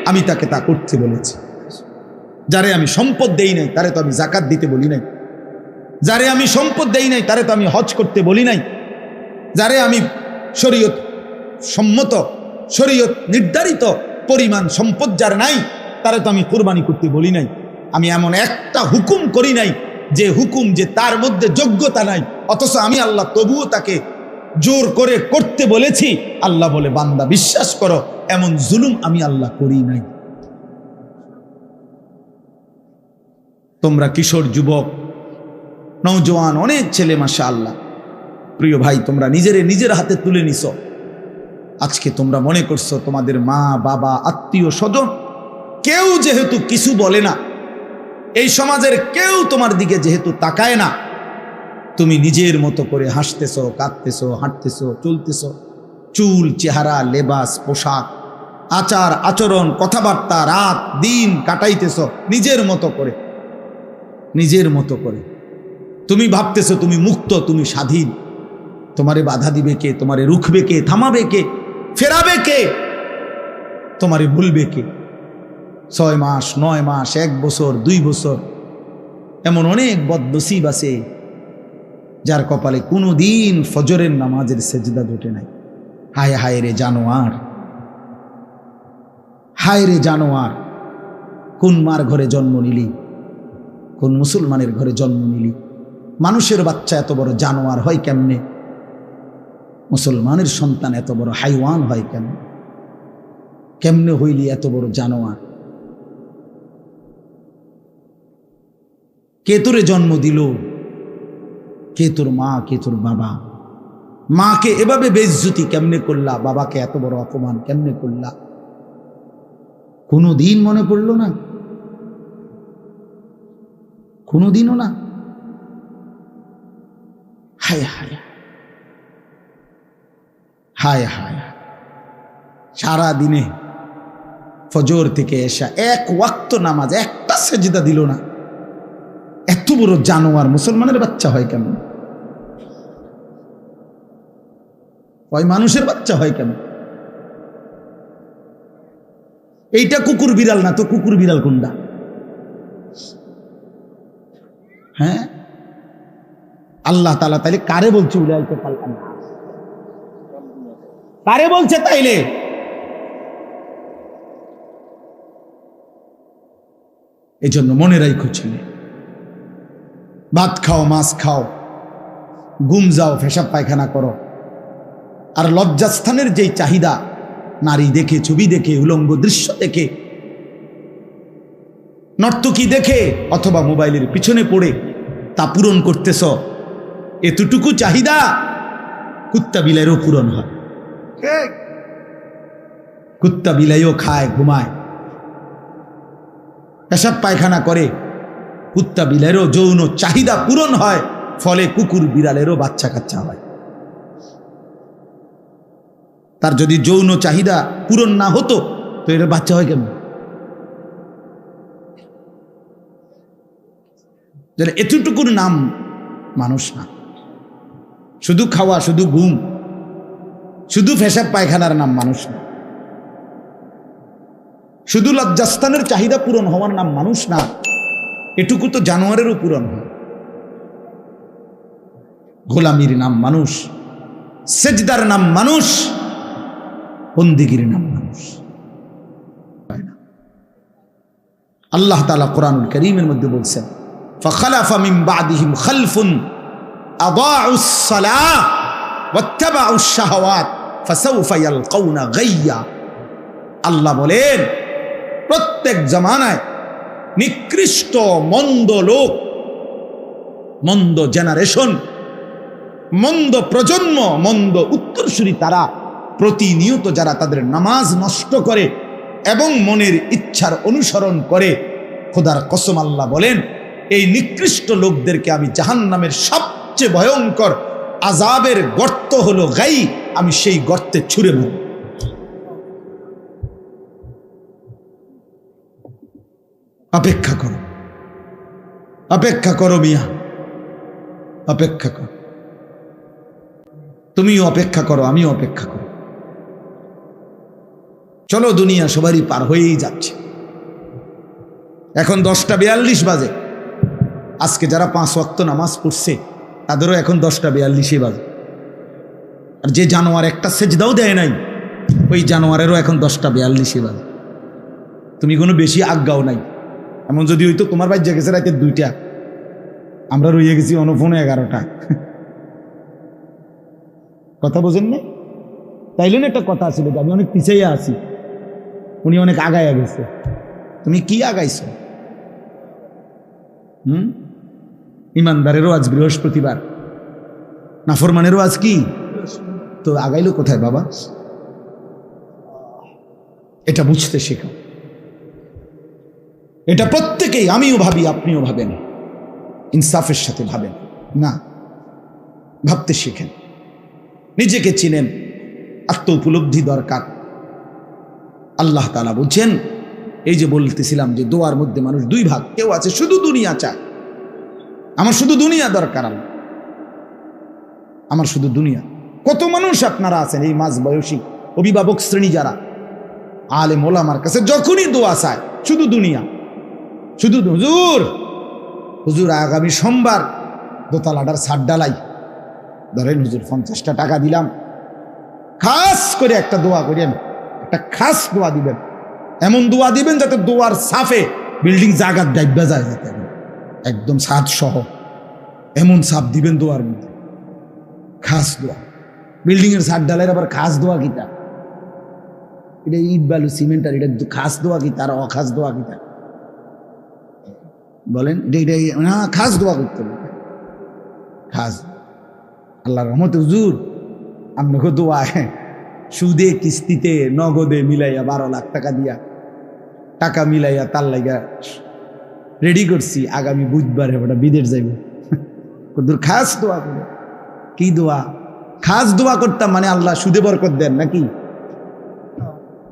আমি তাকে তা করতে বলেছি। যারে আমি সম্পদ দেই নাই তারে তো আমি যাকাত দিতে বলি নাই, যারে আমি সম্পদ দেই নাই তারে তো আমি হজ করতে বলি নাই, যারে আমি শরীয়ত সম্মত শরীয়ত নির্ধারিত পরিমাণ সম্পদ যার নাই তারে তো আমি কুরবানি করতে বলি নাই। আমি এমন একটা হুকুম করি নাই যে হুকুম যে তার মধ্যে যোগ্যতা নাই, অথচ আমি আল্লাহ তবুও তাকে জোর করে করতে বলেছি। আল্লাহ বলে, বান্দা বিশ্বাস করো এমন জুলুম আমি আল্লাহ করি নাই। তোমরা কিশোর যুবক নওজোয়ান অনেক ছেলে মাশাআল্লাহ, প্রিয় ভাই, তোমরা নিজের হাতে তুলে নিছো। আজকে তোমরা মনে করছো তোমাদের মা বাবা আত্মীয় স্বজন কেউ যেহেতু কিছু বলে না, এই সমাজের কেউ তোমার দিকে যেহেতু তাকায় না, তুমি নিজের মতো করে হাসতেছো, কাঁদতেছো, হাঁটতেছো, চলতেছো, চুল চেহারা লেবাস পোশাক আচার আচরণ কথাবার্তা রাত দিন কাটাইতেছো নিজের মতো করে, নিজের মতো করে। তুমি ভাবতেছো তুমি মুক্ত, তুমি স্বাধীন। তোমারে বাধা দিবে কে? তোমারে রুখবে কে? থামাবে কে? ফেরাবে কে? তোমারে ভুলবে কে? 6 মাস 9 মাস 1 বছর 2 বছর এমন অনেক বদনসিব আছে যার কপালে কোনো দিন ফজরের নামাজের সেজদা জোটে নাই। হায় হায় রে জানোয়ার, হায় রে জানোয়ার, কোন মার ঘরে জন্ম নিলি, কোন মুসলমানের ঘরে জন্ম নিলি? মানুষের বাচ্চা এত বড় জানোয়ার হয় কেমনে? মুসলমানের সন্তান এত বড় হাইওয়ান হয় কেমনে? কেমনে হইলি এত বড় জানোয়ার? কে তোরে জন্ম দিল? কে তোর মা, কে তোর বাবা? মাকে এভাবে বেইজ্জতি কেমনে করলা? বাবাকে এত বড় অপমান কেমনে করলা? কোনো দিন মনে পড়লো না? কোনো দিনও না? হায় হায় হায় হায়, সারা দিনে ফজর থেকে এসা 1 ওয়াক্ত নামাজ, একটা সেজদা দিল না। এত বড় জানোয়ার মুসলমানের বাচ্চা হয় কেমন? ওই মানুষের বাচ্চা হয় কেন? এইটা কুকুর বিড়াল না তো কুকুর বিড়াল কোনটা? হ্যাঁ, আল্লাহ তাআলা তাইলে কারে বলছে? উলাইকা কাল আনআম, কারে বলছে তাইলে? এই জন্য মনে রাখো ছেলে, ভাত খাও, মাছ খাও, ঘুম যাও, পেশাব পায়খানা করো, আর লজ্জাস্থানের যেই চাহিদা, নারী দেখে, ছবি দেখে, উলঙ্গ দৃশ্য দেখে, নর্তকী দেখে, অথবা মোবাইলের পিছনে পড়ে তা পূরণ করতেছ, এতটুকু চাহিদা কুত্তা বিলাইয়েরও পূরণ হয়। কুত্তা বিলাইও খায়, ঘুমায়, পেশাব পায়খানা করে, কুত্তা বিলাইয়েরও যৌন চাহিদা পূরণ হয়, ফলে কুকুর বিড়ালেরও বাচ্চা কাচ্চা হয়। তার যদি যৌন চাহিদা পূরণ না হতো তো এর বাচ্চা হয় কেমন? এতটুকুর নাম মানুষ না। শুধু খাওয়া, শুধু ঘুম, শুধু পেশাব পায়খানার নাম মানুষ না। শুধু লজ্জাস্থানের চাহিদা পূরণ হওয়ার নাম মানুষ না। এটুকু তো জানোয়ারেরও পূরণ হয়। গোলামির নাম মানুষ, সেজদার নাম মানুষ, বন্দিগির নাম মানুষ। আল্লাহ তাআলা কোরআনুল কারীমের মধ্যে বলছেন, فخلف من بعدهم خلف أضاعوا الصلاة واتبعوا الشهوات فسوف يلقون غيا। আল্লাহ বলেন, প্রত্যেক জামানায় নিকৃষ্ট মন্দ লোক, মন্দ জেনারেশন, মন্দ প্রজন্ম, মন্দ উত্তরসূরি তারা প্রতিনিয়ত যারা তাদের নামাজ নষ্ট করে এবং মনের ইচ্ছার অনুসরণ করে, খোদার কসম আল্লাহ বলেন, এই নিকৃষ্ট লোকদেরকে আমি জাহান্নামের সবচেয়ে ভয়ঙ্কর আযাবের গর্ত হলো গাই, আমি সেই গর্তে ছুঁড়ে মারব। অপেক্ষা করো, অপেক্ষা করো মিয়া, অপেক্ষা করো। তুমিও অপেক্ষা করো, আমিও অপেক্ষা করো। চলো, দুনিয়া সবারই পার হয়েই যাচ্ছে। এখন 10টা 42 বাজে। আজকে যারা 5 ওয়াক্ত নামাজ পড়ছে তাদেরও এখন 10টা 42 বাজে। আর যে জানোয়ার একটা সেজদাও দেয় নাই, ওই জানোয়ারেরও এখন 10টা 42 বাজে। তুমি কোনো বেশি আজ্ঞাও নাই। এমন যদি হইতো তোমার বাড়ি জেগেছে রাতে 2টা, আমরা রয়ে গেছি অনুফোনে 11টা। কথা বোঝেন না? তাইলে না একটা কথা ছিল যে আমি অনেক পিছিয়ে আছি, উনি অনেক আগায় গেছে। তুমি কি আগাইছো? ইমানদারেরও আজ বৃহস্পতিবার, নাফরমানেরও আজ কি? তো আগাইলো কোথায় বাবা? এটা বুঝতে শেখো। এটা প্রত্যেকেই, আমিও ভাবি, আপনিও ভাবেন, ইনসাফের সাথে ভাবেন না, ভাবতে শেখেন, নিজেকে চিনেন, আত্ম উপলব্ধি দরকার। আল্লাহ তাআলা বলছেন, এই যে বলতেছিলাম যে দোয়ার মধ্যে মানুষ 2 ভাগ। কেউ আছে শুধু দুনিয়া চায়, আমার শুধু দুনিয়া দরকার, আমার শুধু দুনিয়া। কত মানুষ আপনারা আছেন এই মাঝ বয়সী অভিভাবক শ্রেণী যারা আলেম ওলামার কাছে যখনই দোয়া চায় শুধু দুনিয়া, শুধু হুজুর, হুজুর আগামী সোমবার দোতলাটার ছাদ ডালাই, ধরেন হুজুর 50টা টাকা দিলাম, খাস করে একটা দোয়া করেন, একটা খাস দোয়া দিবেন, এমন দোয়া দিবেন যাতে দোয়ার সাফে বিল্ডিং জায়গার ডাইবা যায়, যাতে একদম ছাদ সহ এমন সাপ দিবেন দোয়ার মধ্যে, খাস দোয়া। বিল্ডিং এর ছাদ ডালের আবার খাস দোয়া কিতা? এটা ইট বালু সিমেন্ট, আর এটা খাস দোয়া কিতা আর অখাস দোয়া কিতা বলেন? না, খাস দোয়া করতে হবে, খাস। আল্লাহর রহমতে হুজুর আপনাকে দোয়া সুদে কিস্তিতে নগদে মিলাইয়া 12 লাখ টাকা দিয়া, টাকা মিলাইয়া তার লাগা রেডি করছি, আগামী বুধবারে ওটা বিদেশ যাইব। দূর খাস দোয়া করে। কি দোয়া? খাস দোয়া করতাম মানে আল্লাহ সুদে বরকত দেন নাকি?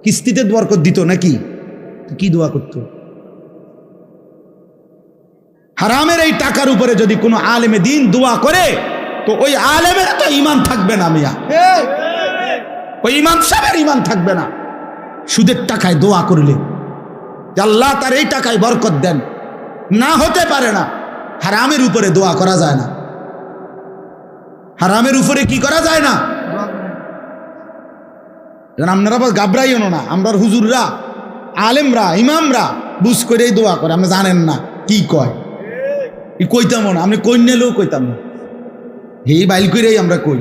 কিস্তিতে বরকত দিত নাকি? কি দোয়া করতো? হারামের এই টাকার উপরে যদি কোনো আলেমে দিন দোয়া করে তো ওই আলেমের তো ইমান থাকবে না মিয়া, ওই ইমাম সাহেবের ইমান থাকবে না। সুদের টাকায় দোয়া করলে আল্লাহ তার এই টাকায় বরকত দেন, না হতে পারে না। হারামের উপরে দোয়া করা যায় না, হারামের উপরে কি করা যায় না। আপনারা আবার ঘাবড়াইও না, আমরা হুজুররা আলেমরা ইমামরা বুঝ করেই দোয়া করে, আপনি জানেন না কি কয়, কইতাম না, আপনি কই নিলেও কইতাম না, এই বাইল করেই আমরা কই।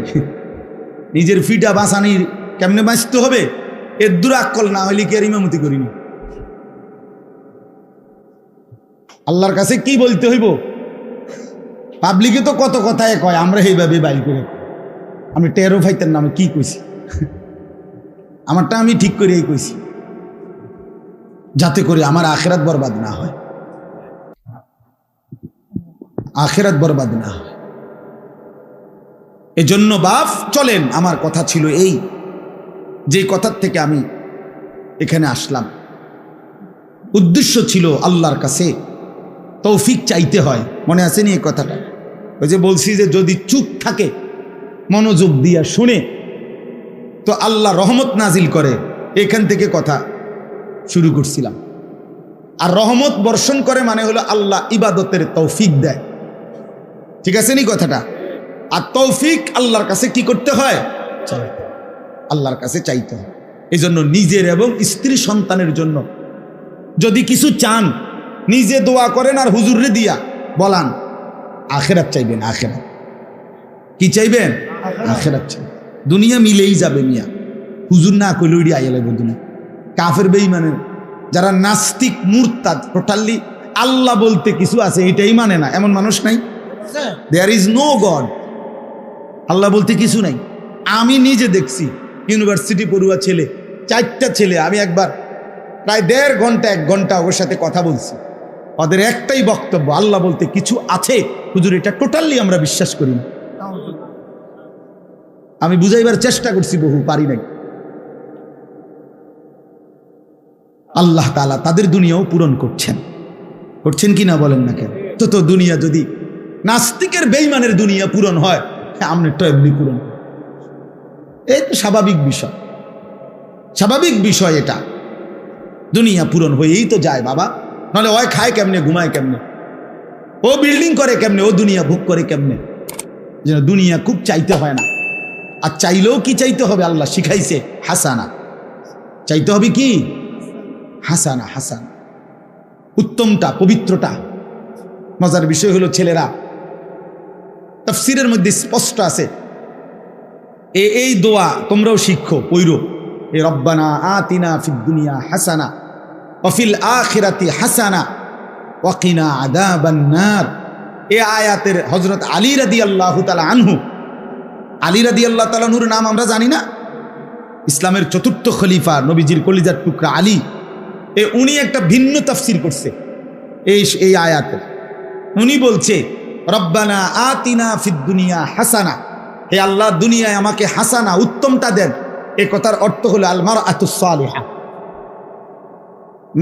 নিজের ফিটা বাঁচানির কেমনে বাঁচতে হবে এর দূর আক্কল না হইলে কি আর ইমামতি করিনি। আল্লাহর কাছে কি বলতে হইব, পাবলিকে তো কত কথায় কয়, আমরা এইভাবে বাইল করে আমি টেরো ফাইতেন না আমি কি কইছি, আমারটা আমি ঠিক করে কইছি, যাতে করে আমার আখেরাত বরবাদ না হয়, আখেরাত বরবাদ না হয়। এজন্য বাপ চলেন, আমার কথা ছিল এই, যে কথার থেকে আমি এখানে আসলাম, উদ্দেশ্য ছিল আল্লাহর কাছে তৌফিক চাইতে হয়। মনে আছে নি এই কথাটা? ওই যে বলছি যে যদি চুপ থাকে, মনোযোগ দিয়া শুনে, তো আল্লাহ রহমত নাজিল করে। এখান থেকে কথা শুরু করছিলাম। আর রহমত বর্ষণ করে মানে হলো আল্লাহ ইবাদতের তৌফিক দেয়, ঠিক আছে নি কথাটা? আর তৌফিক আল্লাহর কাছে কি করতে হয়? আল্লাহর কাছে চাইতে হয়। এই জন্য নিজের এবং স্ত্রী সন্তানের জন্য যদি কিছু চান, নিজে দোয়া করেন আর হুজুরে দিয়া বলান, আখেরাত চাইবেন। আখেরাত কি চাইবেন? আখেরাত চাইবেন। দুনিয়া মিলেই যাবে মিয়া, হুজুর না কইলে ওইডি আইয়া লাগবে দুনিয়া। কাফের বেঈমানের যারা নাস্তিক মুরতাদ, টোটালি আল্লাহ বলতে কিছু আছে এটাই মানে না, এমন মানুষ নাই? দেয়ার ইজ নো গড, আল্লাহ বলতে কিছু নাই। আমি নিজে দেখছি ইউনিভার্সিটি পড়ুয়া ছেলে, 4টা ছেলে, আমি একবার প্রায় 1.5 ঘন্টা 1 ঘন্টা ওর সাথে কথা বলছি। ওদের একটাই বক্তব্য, আল্লাহ বলতে কিছু আছে হুজুর, এটা টোটালি আমরা বিশ্বাস করি না। আমি বুঝাইবার চেষ্টা করছি, বহু পারি নাই। আল্লাহ তাআলা তাদের দুনিয়াও পূরণ করছেন, করছেন কি না বলেন না কেন? তো দুনিয়া যদি নাস্তিকের বেঈমানের দুনিয়া পূরণ হয়, আমনেরটা এমনি পূরণ, এই তো স্বাভাবিক বিষয়, স্বাভাবিক বিষয়। এটা দুনিয়া পূরণ হয়েই তো যায় বাবা, নাহলে ওই খায় কেমনে, ঘুমায় কেমনে, ও বিল্ডিং করে কেমনে, ও দুনিয়া ভোগ করে কেমনে? যেন দুনিয়া খুব চাইতে হয় না। আর চাইলেও কি চাইতে হবে? আল্লাহ শিখাইছে হাসানা, চাইতে হবে কি? হাসানা, হাসানা, উত্তমটা, পবিত্রটা। মজার বিষয় হলো ছেলেরা, তাফসীরের মধ্যে স্পষ্ট আছে, এই দোয়া তোমরাও শিখো, পইরো, এ রব্বানা আতিনা ফিদ দুনিয়া হাসানা ওয়া ফিল আখিরাতি হাসানা ওয়া কিনা আযাবান নার। এই আয়াতের হযরত আলী রাদিয়াল্লাহু তাআলা আনহু, আলী রাদিয়াল্লাহু তাআলা আনহুর নাম আমরা জানি না? ইসলামের 4র্থ খলিফা, নবীজির কলিজার টুকরা আলী, উনি একটা ভিন্ন তাফসীর করছে এই আয়াতের। উনি বলছে রব্বানা আতিনা ফিদ দুনিয়া হাসানা, হে আল্লাহ দুনিয়ায় আমাকে হাসানা, উত্তমটা দেন। এই কথার অর্থ হলো আল মারআতুস সালিহা,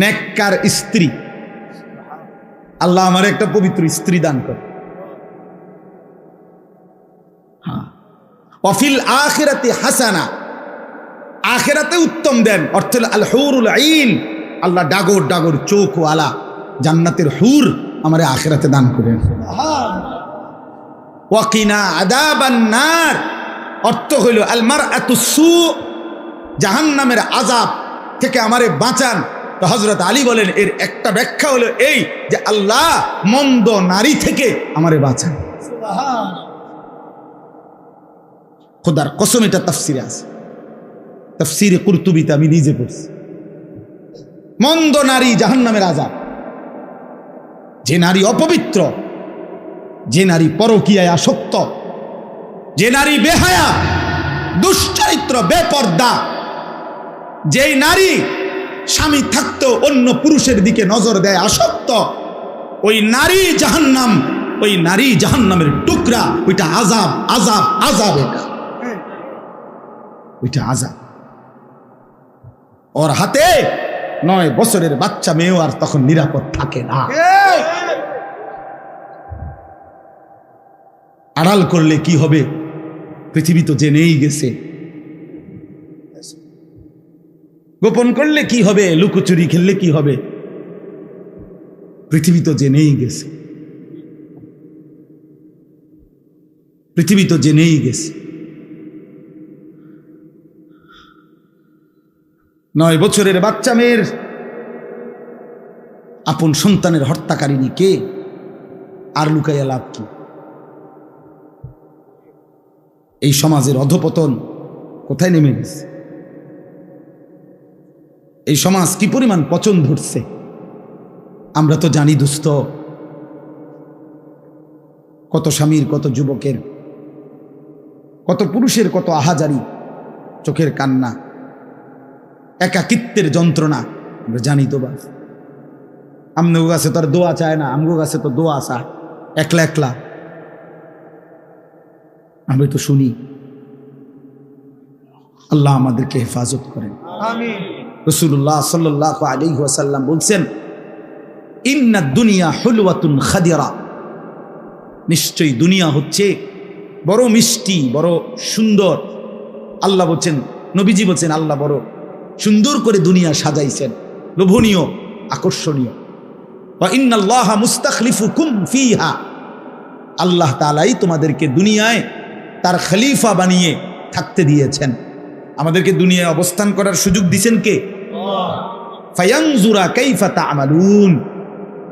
নেককার স্ত্রী। আল্লাহ আমার একটা পবিত্র স্ত্রী দান করে। হ্যাঁ, ওয়াফিল আখিরাতি হাসানা, আখিরাতে উত্তম দেন। অর্থ হলো আল হুরুল আইন, আল্লাহ ডাগর ডাগর চোখ ওয়ালা জান্নাতের হুর আমারে আখিরাতে দান করেন। ওয়া কিনা আযাবান নার, অর্থ হইল আল মারআতুস সু, জাহান্নামের আযাব থেকে আমারে বাঁচান। তো হযরত আলী বলেন এর একটা ব্যাখ্যা হলো এই যে আল্লাহ মন্দ নারী থেকে আমারে বাঁচান। খোদার কসম, এটা তাফসীরে আছে, তাফসীরে কুরতুবীতে আমি নিজে পড়ছি। মন্দ নারী জাহান্নামের আযাব, যে নারী অপবিত্র, যে নারী পরকীয়ায় আসক্ত, যে নারী বেহায়া, দুশ্চরিত্র, বেপর্দা, যেই নারী স্বামী থাকতেও অন্য পুরুষের দিকে নজর দেয়, আসক্ত, ওই নারী জাহান্নাম, ওই নারী জাহান্নামের টুকরা। ওইটা আযাব, আযাব, আযাব, এটা ওইটা আযাব। ওর হাতে 9 বছরের বাচ্চা মেয়েও আর তখন নিরাপদ থাকে না। আড়াল করলে কি হবে? পৃথিবী তো জেনেই গেছে। গোপন করলে কি হবে? লুকোচুরি খেললে কি হবে? পৃথিবী তো জেনেই গেছে, পৃথিবী তো জেনেই গেছে। 9 বছরের বাচ্চা মেয়ের আপন সন্তানের হত্যাকারিনী কে? আর লুকাইয়া লাভ কি? এই সমাজের অধপতন কোথায় নেমে গেছে? এই সমাজ কি পরিমাণ পচন ধরছে আমরা তো জানি দোস্ত। কত স্বামীর, কত যুবকের, কত পুরুষের কত আহাজারি, চোখের কান্না, একাকিত্বের যন্ত্রণা আমরা জানি তো। বাস আমগো কাছে তো আর দোয়া চায় না, আমগো কাছে তো দোয়া চায় একলা একলা। আমি তো শুনি। আল্লাহ আমাদেরকে হেফাজত করেন। আমিন। রাসূলুল্লাহ সাল্লাল্লাহু আলাইহি ওয়াসাল্লাম বলছেন, ইন্না দুনিয়া হুলওয়াতুন খাদিরা, নিশ্চয়ই দুনিয়া হচ্ছে বড় মিষ্টি, বড় সুন্দর। আল্লাহ বলছেন, নবীজি বলছেন, আল্লাহ বড় সুন্দর করে দুনিয়া সাজাইছেন, লোভনীয়, আকর্ষণীয়। ওয়া ইন্নাল্লাহা মুস্তাখলিফুকুম ফিহা, আল্লাহ তাআলাই তোমাদেরকে দুনিয়ায় তার খলিফা বানিয়ে থাকতে দিয়েছেন। আমাদেরকে দুনিয়ায় অবস্থান করার সুযোগ দিয়েছেন কে? আল্লাহ। ফায়ানজুরা কাইফা তা'মালুন,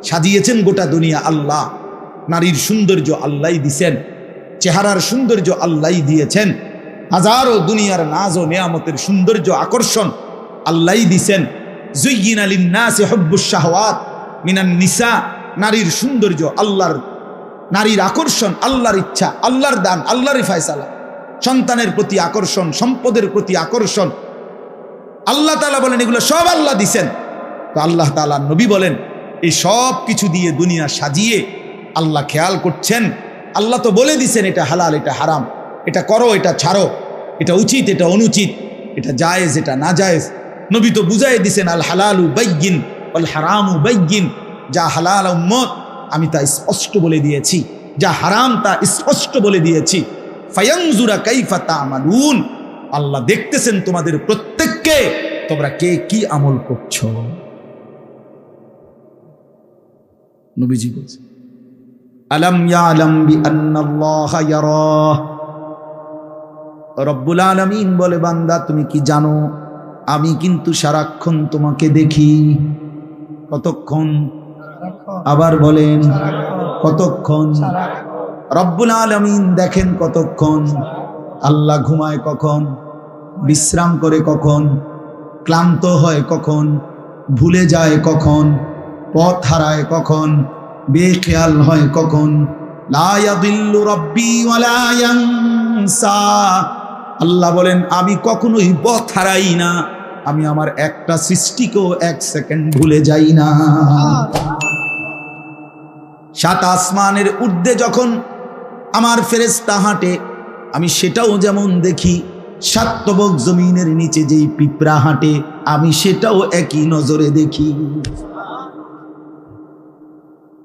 সাজিয়েছেন গোটা দুনিয়া আল্লাহ। নারীর সৌন্দর্য আল্লাহই দিয়েছেন, চেহারার সৌন্দর্য আল্লাহই দিয়েছেন, হাজারো দুনিয়ার নাজ ও নেয়ামতের সৌন্দর্য আকর্ষণ আল্লাহই দিয়েছেন। যুয়্যিনা লিন-নাসি হুব্বুশ শাহওয়াত মিনান নিসা, নারীর সৌন্দর্য আল্লাহর, নারীর আকর্ষণ আল্লাহর ইচ্ছা, আল্লাহর দান, আল্লাহরই ফয়সালা। সন্তানের প্রতি আকর্ষণ, সম্পদের প্রতি আকর্ষণ, আল্লাহ তাআলা বলেন এগুলো সব আল্লাহ দিছেন। তো আল্লাহ তাআলা নবী বলেন, এই সব কিছু দিয়ে দুনিয়া সাজিয়ে আল্লাহ খেয়াল করছেন। আল্লাহ তো বলে দিছেন এটা হালাল, এটা হারাম, এটা করো, এটা ছাড়ো, এটা উচিত, এটা অনুচিত, এটা জায়েজ, এটা না জায়েজ। নবী তো বুঝাই দিছেন, আল হালালু বাইয়িন ওয়াল হারামু বাইয়িন, যা হালাল উম্মত আমি তা স্পষ্ট বলে দিয়েছি, যা হারাম তা স্পষ্ট বলে দিয়েছি। ফায়ানজুরা কাইফা তা'মালুন, আল্লাহ দেখতেছেন তোমাদের প্রত্যেককে, তোমরা কে কি আমল করছো। নবীজি বলেছেন, আলাম ইয়ালাম বিআন্নাল্লাহা ইয়ারা, রব্বুল আলামিন বলে, বান্দা তুমি কি জানো আমি কিন্তু সারাক্ষণ তোমাকে দেখি। কতক্ষণ? আবার বলেন কতক্ষণ? রব্বুল আলামিন দেখেন কতক্ষণ। আল্লাহ ঘুমায় কখন, বিশ্রাম করে কখন, ক্লান্ত হয় কখন, ভুলে যায় কখন, পথ হারায় কখন, বেখেয়াল হয় কখন। লা ইয়াদিল্লু রাব্বি ওয়ালা ইয়ানসা, আল্লাহ বলেন আমি কখনোই পথ হারাই না, আমি আমার একটা সৃষ্টিকেও 1 সেকেন্ড ভুলে যাই না। 7 আসমানের ঊর্ধ্বে যখন আমার ফেরেশতা হাঁটে আমি সেটাও যেমন দেখি, 7 তবক জমিনের নিচে যেই পিঁপড়া হাঁটে আমি সেটাও একই নজরে দেখি।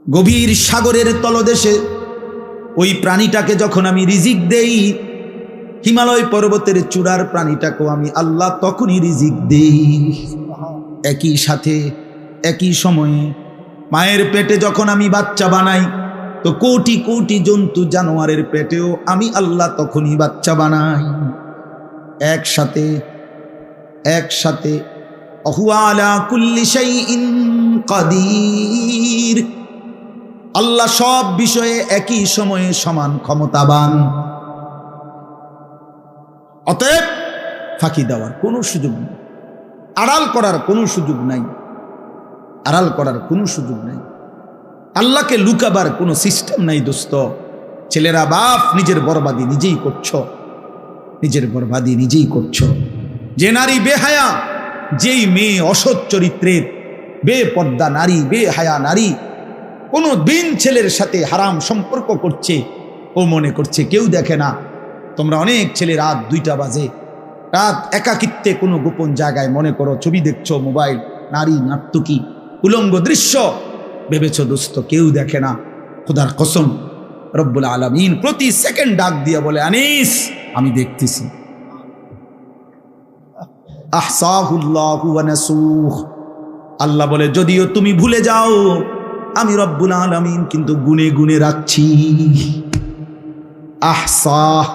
গভীর সাগরের তলদেশে ওই প্রাণীটাকে যখন আমি রিজিক দেই, হিমালয় পর্বতের চূড়ার প্রাণীটাকেও আমি আল্লাহ তখনই রিজিক দেই। একই সাথে একই সময়ে মায়ের পেটে যখন আমি বাচ্চা বানাই, তো কোটি কোটি জন্তু জানোয়ারের পেটেও আমি আল্লাহ তখনই বাচ্চা বানাই। একসাথে একসাথে। হুয়া আলা কুল্লি শাইইন কাদির, আল্লাহ সব বিষয়ে একই সময়ে সমান ক্ষমতাবান। অতএব ফাঁকি দেওয়ার কোনো সুযোগ নেই, আড়াল করার কোনো সুযোগ নাই, আড়াল করার কোনো সুযোগ নাই, আল্লাহকে লুকাবার কোনো সিস্টেম নাই দোস্ত। ছেলেরা বাপ নিজের বরবাদি নিজেই করছো, নিজের বরবাদি নিজেই করছো। যে নারী বেহায়া, যেই মেয়ে অসৎ চরিত্রের, বেপর্দা নারী, বেহায়া নারী কোনো দিন ছেলের সাথে হারাম সম্পর্ক করছে, ও মনে করছে কেউ দেখে না। তোমরা অনেক ছেলে রাত 2টা বাজে, রাত একাকিত্বে কোনো গোপন জায়গায় মনে করো ছবি দেখছো, মোবাইল, নারী নাট্যকি, উলঙ্গ দৃশ্য, ভেবেছ দোস্ত কেউ দেখে না। খোদার কসম রব্বুল আলামিন প্রতি সেকেন্ড ডাক দিয়ে বলে, আনিস আমি দেখতেছি। আহসাহুল্লাহু ওয়া নাসুহ, আল্লাহ বলে যদিও তুমি ভুলে যাও, আমি রব্বুল আলামিন কিন্তু গুনে গুনে রাখছি। আহসাহ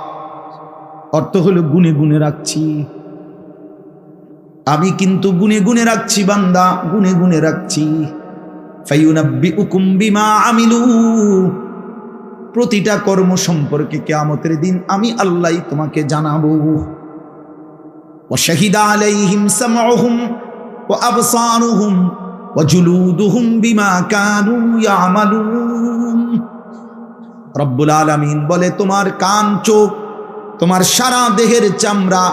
অর্থ হলো গুনে গুনে রাখছি। আমি কিন্তু গুনে গুনে রাখছি বান্দা, গুনে গুনে রাখছি। ফায়ুনাব্বিউকুম বিমা আমিলু, প্রতিটা কর্ম সম্পর্কে কিয়ামতের দিন আমি আল্লাহ তোমাকে জানাবো। ওয়া শাহিদা আলাইহিম সামউহুম ওয়া আবসারুহুম ওয়া জুলুদুহুম বিমা কানু ইয়ামালুন। রব্বুল আলামিন বলে, তোমার কান, চোখ, তোমার সারা দেহের চামড়া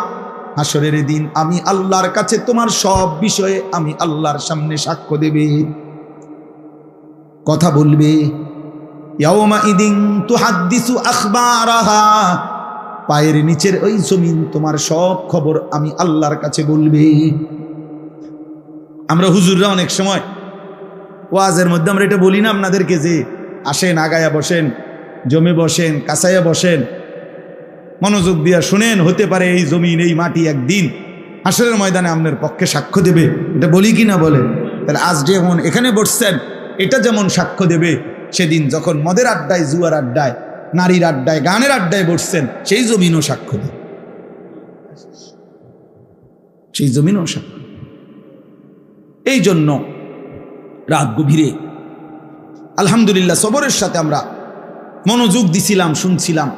হাসরের দিন আমি আল্লাহর কাছে তোমার সব বিষয়ে আমি আল্লাহর সামনে সাক্ষ্য দেবে, কথা বলবে। ইয়াউমাইদিন তুহাদ্দিসু আখবারাহা, পায়ের নিচের ওই জমিন তোমার সব খবর আমি আল্লাহর কাছে বলবে। আমরা হুজুররা অনেক সময় ওয়াজের মধ্যে আমরা এটা বলি না আপনাদেরকে, যে আসেন আগায়া বসেন, জমে বসেন, কাছাইয়া বসেন, মনোযোগ দিয়া শুনেন, হতে পারে এই জমিন এই মাটি একদিন হাসরের ময়দানে আপনার পক্ষে সাক্ষ্য দেবে। এটা বলি কি না বলে? তাহলে আজ যেমন এখানে বসছেন, এটা যেমন সাক্ষ্য দেবে সেদিন যখন মদের আড্ডায়, জুয়ার আড্ডায়, নারীর আড্ডায়, গানের আড্ডায় বসছেন, সেই জমিনও সাক্ষ্য দেবে, সেই জমিনও সাক্ষ্য। এই জন্য রাত গভীরে আলহামদুলিল্লাহ সবরের সাথে আমরা মনোযোগ দিছিলাম, শুনছিলাম।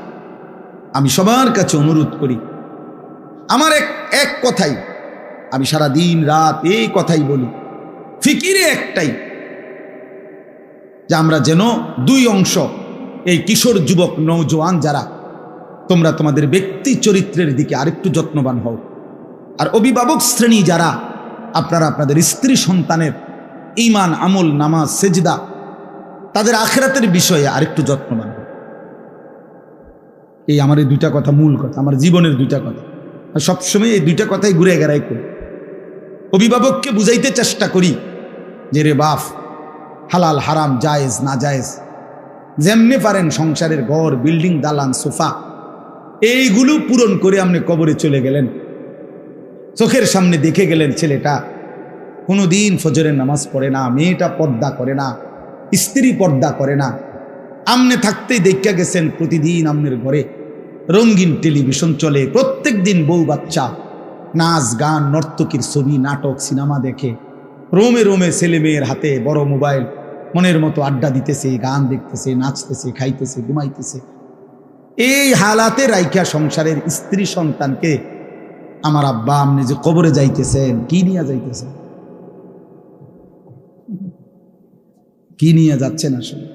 আমি সবার কাছে অনুরোধ করি, আমার এক কথাই, আমি সারা দিন রাত এই কথাই বলি, ফিকিরে একটাই, যে আমরা যেন দুই অংশ, এই কিশোর যুবক নওজোয়ান যারা, তোমরা তোমাদের ব্যক্তি চরিত্রের দিকে আরেকটু যত্নবান হও। আর অভিভাবক শ্রেণী যারা, আপনারা আপনাদের স্ত্রী সন্তানের ঈমান, আমল, নামাজ, সেজদা, তাদের আখিরাতের বিষয়ে আরেকটু যত্নবান হও। এই আমার এই দুইটা কথা মূল কথা, আমার জীবনের দুইটা কথা। আর সবসময় এই দুইটা কথাই ঘুরে গেড়াই করি। অভিভাবককে বুঝাইতে চেষ্টা করি যে রে বাপ, হালাল হারাম, জায়েজ না জায়েজ, যেমনি পারেন সংসারের ঘর, বিল্ডিং, দালান, সোফা, এইগুলো পূরণ করে আপনি কবরে চলে গেলেন, চোখের সামনে দেখে গেলেন ছেলেটা কোনোদিন ফজরের নামাজ পড়ে না, মেয়েটা পর্দা করে না, স্ত্রী পর্দা করে না। আমনে থাকতেই দেখা গেছেন প্রতিদিন আমনের ঘরে রঙিন টেলিভিশন চলে, প্রত্যেক দিন বউ বাচ্চা নাচ গান, নর্তকীর ছবি, নাটক, সিনেমা দেখে, রোমে রোমে ছেলে মেয়ের হাতে বড় মোবাইল, মনের মতো আড্ডা দিতেছে, গান দেখতেছে, নাচতেছে, খাইতেছে, ঘুমাইতেছে। এই হালাতে রাইখা সংসারের স্ত্রী সন্তানকে আমার আব্বা আপনি যে কবরে যাইতেছেন, কি নিয়ে যাইতেছেন, কি নিয়ে যাচ্ছেন? আসলে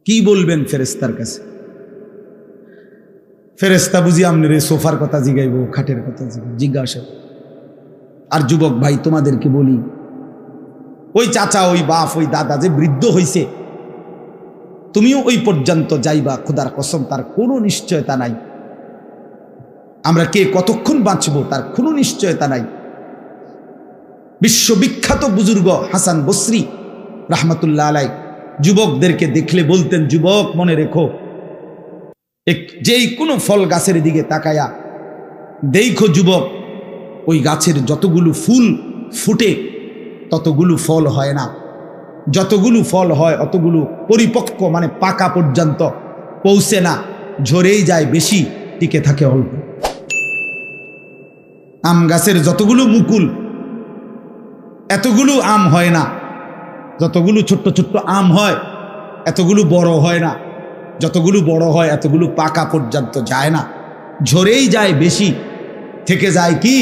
কি বলবেন ফেরেস্তার কাছে? ফেরেস্তা বুঝি আপনার এই সোফার কথা জিগাইব, খাটের কথা জিজ্ঞাসা। আর যুবক ভাই তোমাদেরকে বলি, ওই চাচা, ওই বাপ, ওই দাদা যে বৃদ্ধ হইছে, তুমিও ওই পর্যন্ত যাইবা, খোদার কসম তার কোনো নিশ্চয়তা নাই। আমরা কে কতক্ষণ বাঁচবো তার কোনো নিশ্চয়তা নাই। বিশ্ববিখ্যাত বুজুর্গ হাসান বসরি রাহমাতুল্লাহ আলাই যুবকদেরকে দেখলে বলতেন, যুবক মনে রেখো, যেই কোনো ফল গাছের দিকে তাকায়া দেখো যুবক, ওই গাছের যতগুলো ফুল ফুটে ততগুলো ফল হয় না, যতগুলো ফল হয় অতগুলো পরিপক্ক মানে পাকা পর্যন্ত পৌঁছে না, ঝরেই যায় বেশি, টিকে থাকে অল্প। আম গাছের যতগুলো মুকুল এতগুলো আম হয় না, যতগুলো ছোট্ট ছোট্ট আম হয় এতগুলো বড় হয় না, যতগুলো বড় হয় এতগুলো পাকা পর্যন্ত যায় না, ঝরেই যায় বেশি, থেকে যায় কি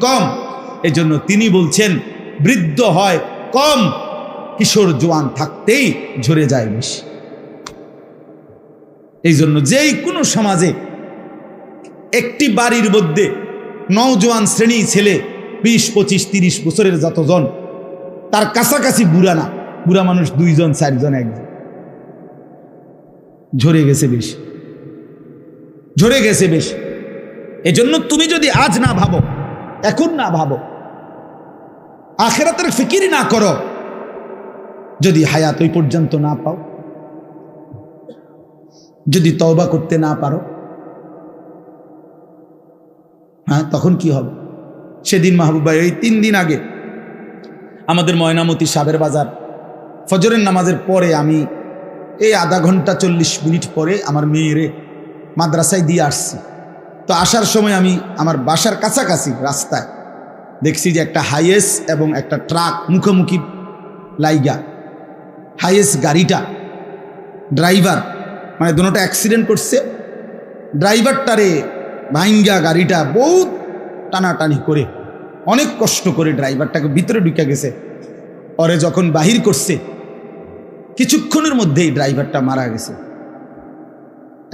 কম। এজন্য তিনি বলছেন বৃদ্ধ হয় কম, কিশোর জোয়ান থাকতেই ঝরে যায় বেশি। এই জন্য যেই কোনো সমাজে একটি বাড়ির মধ্যে নওজোয়ান শ্রেণী ছেলে 20, 25, 30 বছরের যতজন, তার কাছাকাছি বুড়া না, বুড়া মানুষ 2 জন, 4 জন, 1 জন, ঝরে গেছে বেশি, ঝরে গেছে বেশি। এজন্য তুমি যদি আজ না ভাবো, এখন না ভাবো, আখিরাতের ফিকির না করো, যদি হায়াত ওই পর্যন্ত না পাও, যদি তওবা করতে না পারো, হ্যাঁ তখন কি হবে? সেদিন মাহবুব ভাই, এই 3 দিন আগে আমাদের ময়নামতি সাবের বাজার ফজরের নামাজের পরে আমি এই আধা ঘন্টা 40 মিনিট পরে আমার মেয়েরে মাদ্রাসায় দিয়ে আসছি। তো আসার সময় আমি আমার বাসার কাছাকাছি রাস্তায় দেখছি যে একটা হাইয়েস এবং একটা ট্রাক মুখোমুখি লাইগা। হাইয়েস গাড়িটা ড্রাইভার মানে দুটোটা অ্যাক্সিডেন্ট করছে, ড্রাইভারটারে ভাইঙ্গা গাড়িটা বহুত টানাটানি করে অনেক কষ্ট করে ড্রাইভারটাকে ভিতরে ঢুকে গেছে। পরে যখন বাহির করছে কিছুক্ষণের মধ্যেই ড্রাইভারটা মারা গেছে।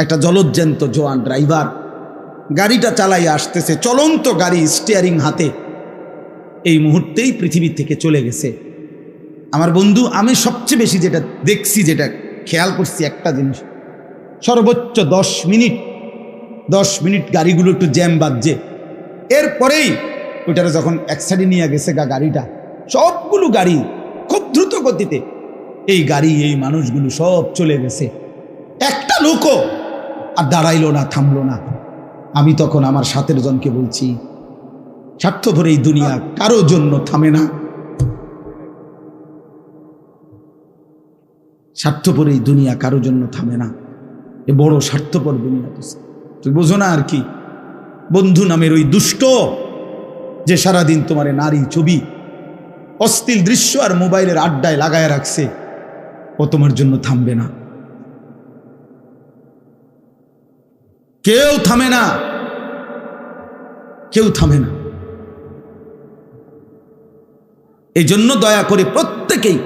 একটা জলজ্যান্ত জোয়ান ড্রাইভার গাড়িটা চালাই আসতেছে, চলন্ত গাড়ি, স্টিয়ারিং হাতে, এই মুহূর্তেই পৃথিবী থেকে চলে গেছে। আমার বন্ধু, আমি সবচেয়ে বেশি যেটা দেখছি, যেটা খেয়াল করছি একটা জিনিস, সর্বোচ্চ 10 মিনিট গাড়িগুলো একটু জ্যাম বাজছে, এরপরেই ওইটারে যখন এক সাইডে নিয়ে গেছে গাড়িটা, সবগুলো গাড়ি খুব দ্রুত গতিতে, এই গাড়ি এই মানুষগুলো সব চলে গেছে, একটা লোকও আর দাঁড়াইলো না, থামলো না। আমি তখন আমার সাথের জনকে বলছি, স্বার্থপর এই দুনিয়া কারো জন্য থামে না, স্বার্থপর এই দুনিয়া কারো জন্য থামে না। এ বড় স্বার্থপর দুনিয়া। তুই বোঝো না আর কি, বন্ধু নামের ওই দুষ্ট যে সারাদিন তোমার নারী ছবি, অশ্লীল দৃশ্য আর মোবাইলের আড্ডায় লাগায় রাখছে, ও তোমার জন্য থামবে না। কেউ থামে না, কেউ থামে না। এই জন্য দয়া করে প্রত্যেকেই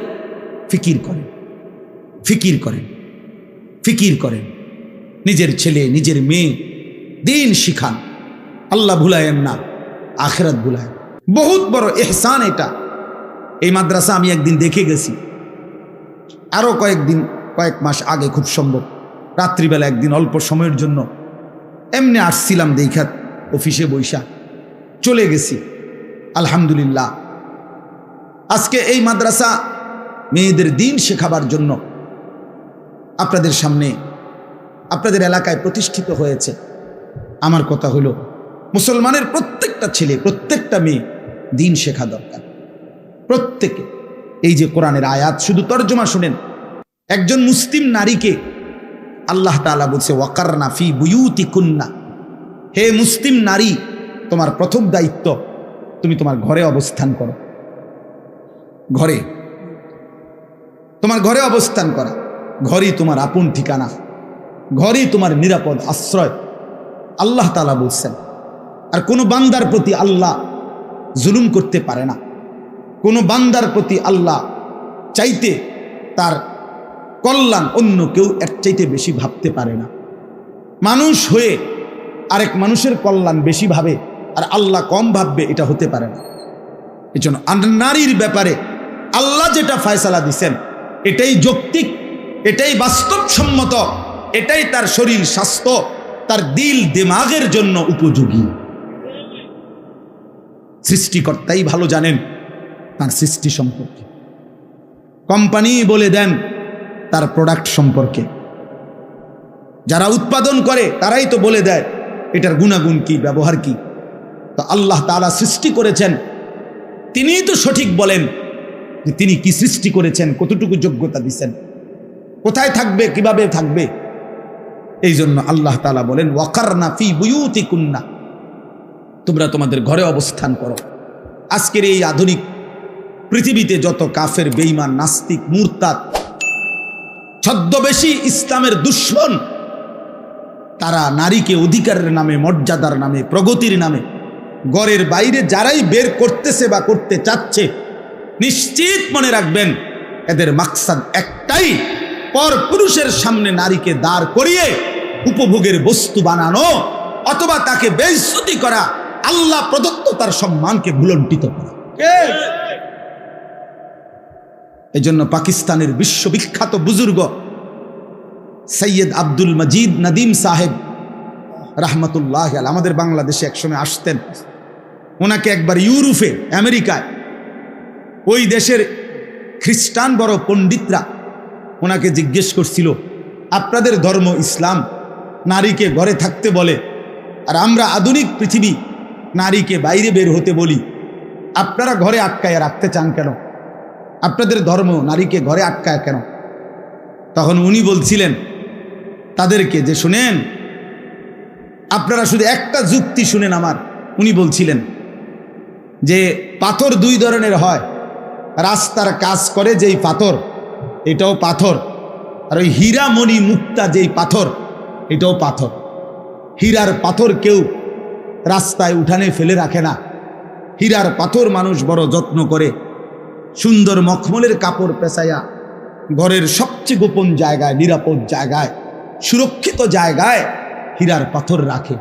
ফিকির করেন, ফিকির করেন, ফিকির করেন। নিজের ছেলে নিজের মেয়ে দিন শিখান, আল্লাহ ভুলায়েন না, আখিরাত ভুলায়েন। বহুত বড় ইহসান এটা। এই মাদ্রাসা আমি একদিন দেখে গেছি, আরো কয়েক মাস আগে, খুব সম্ভব রাত্রিবেলা একদিন অল্প সময়ের জন্য এমনি আসছিলাম, দেখা অফিসে বৈশা চলে গেছি। আলহামদুলিল্লাহ, আজকে এই মাদ্রাসা মেয়েদের দিন শেখাবার জন্য আপনাদের সামনে, আপনাদের এলাকায় প্রতিষ্ঠিত হয়েছে। আমার কথা হলো, মুসলমানের প্রত্যেকটা ছেলে প্রত্যেকটা মেয়ে দিন শেখা দরকার, প্রত্যেকে। এই যে কোরআনের আয়াত, শুধু তর্জমা শুনেন। একজন মুসলিম নারীকে আল্লাহ তাআলা বলছে, ওয়াকারনা ফি বুয়ুতিকুন্না, হে মুসলিম নারী, তোমার প্রথম দায়িত্ব তুমি তোমার ঘরে অবস্থান করো। ঘরে, তোমার ঘরে অবস্থান করা, ঘরই তোমার আপন ঠিকানা, ঘরই তোমার নিরাপদ আশ্রয়, আল্লাহ তাআলা বলছেন। আর কোনো বান্দার প্রতি আল্লাহ জুলুম করতে পারে না, কোনো বান্দার প্রতি আল্লাহ চাইতে তার কল্যাণ অন্য কেউ এর চাইতে বেশি ভাবতে পারে না। মানুষ হয়ে আরেক মানুষের কল্যাণ বেশি ভাবে আর আল্লাহ কম ভাববে, এটা হতে পারে না। এই জন্য নারীর ব্যাপারে আল্লাহ যেটা ফয়সালা দিছেন এটাই যৌক্তিক, এটাই বাস্তবসম্মত, এটাই তার শরীর স্বাস্থ্য, তার দিল দিমাগের জন্য উপযোগী। সৃষ্টিকর্তাই ভালো জানেন তার সৃষ্টি সম্পর্কে, কোম্পানি বলে দেন তার প্রোডাক্ট সম্পর্কে, যারা উৎপাদন করে তারাই তো বলে দেয় এটার গুণাগুণ কি, ব্যবহার কি। তো আল্লাহ তাআলা সৃষ্টি করেছেন, তিনিই তো সঠিক বলেন যে তিনি কি সৃষ্টি করেছেন, কতটুকু যোগ্যতা দিচ্ছেন, কোথায় থাকবে, কিভাবে থাকবে। এই জন্য আল্লাহ তাআলা বলেন, ওয়াকারনা ফি বুয়ুতিকুন্না, তোমরা তোমাদের ঘরে অবস্থান করো। আজকের এই আধুনিক পৃথিবীতে যত কাফের, বেঈমান, নাস্তিক, মুরতাদ, ছদ্মবেশী ইসলামের দুশ্মন, তারা নারীকে অধিকারের নামে, মর্যাদার নামে, প্রগতির নামে ঘরের বাইরে যারাই বের করতেছে বা করতে চাচ্ছে, নিশ্চিত মনে রাখবেন এদের মাকসাদ একটাই, পর পুরুষের সামনে নারীকে দাঁড় করিয়ে উপভোগের বস্তু বানানো অথবা তাকে বেইজ্জতি করা, আল্লাহ প্রদত্ত তার সম্মানকে ভুলণ্ঠিত করা। এই জন্য পাকিস্তানের বিশ্ববিখ্যাত বুজুর্গ সৈয়দ আব্দুল মজিদ নদীম সাহেব রহমতুল্লাহ আলাইহি আমাদের বাংলাদেশে একসময় আসতেন। ওনাকে একবার ইউরোপে, আমেরিকায়, ওই দেশের খ্রিস্টান বড় পণ্ডিতরা ওনাকে জিজ্ঞেস করছিল, আপনাদের ধর্ম ইসলাম নারীকে ঘরে থাকতে বলে, আর আমরা আধুনিক পৃথিবী নারীকে বাইরে বের হতে বলি, আপনারা ঘরে আটকায় রাখতে চান কেন? আপনাদের ধর্ম নারীকে ঘরে আটকায় কেন? তখন উনি বলছিলেন তাদেরকে যে, শুনেন, আপনারা শুধু একটা যুক্তি শুনেন আমার। উনি বলছিলেন যে পাথর দুই ধরনের হয়, রাস্তার কাজ করে যেই পাথর এটাও পাথর, আর ওই হীরা মণি মুক্তা যেই পাথর এটাও পাথর। হীরার পাথর কেউ রাস্তায় উঠানে ফেলে রাখে না। হীরার পাথর মানুষ বড় যত্ন করে, সুন্দর মখমলের কাপড় পেঁচাইয়া ঘরের সবচেয়ে গোপন জায়গায়, নিরাপদ জায়গায়, সুরক্ষিত জায়গায় হীরার পাথর রাখে।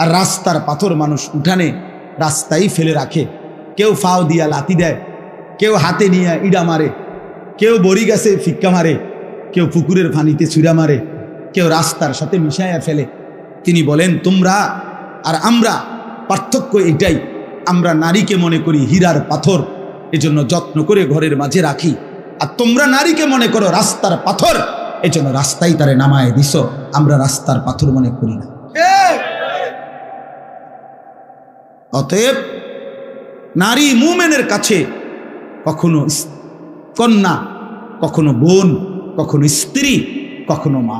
আর রাস্তার পাথর মানুষ উঠানে রাস্তায় ফেলে রাখে। কেউ ফাও দিয়া লাথি দেয়, কেউ হাতে নিয়ে ইড়া মারে, কেউ বড়ি গাছে ফিক্কা মারে, কেউ পুকুরের পানিতে ছুঁড়া মারে, কেউ রাস্তার সাথে মিশাইয়া ফেলে। তিনি বলেন তোমরা আর আমরা পার্থক্য এটাই, আমরা নারীকে মনে করি হীরার পাথর, এজন্য যত্ন করে ঘরের মাঝে রাখি, আর তোমরা নারীকে মনে করো রাস্তার পাথর, এজন্য রাস্তায় তারে নামায় দিস। আমরা রাস্তার পাথর মনে করি না। অতএব নারী মুমিনের কাছে কখনো কন্যা, কখনো বোন, কখনো স্ত্রী, কখনো মা,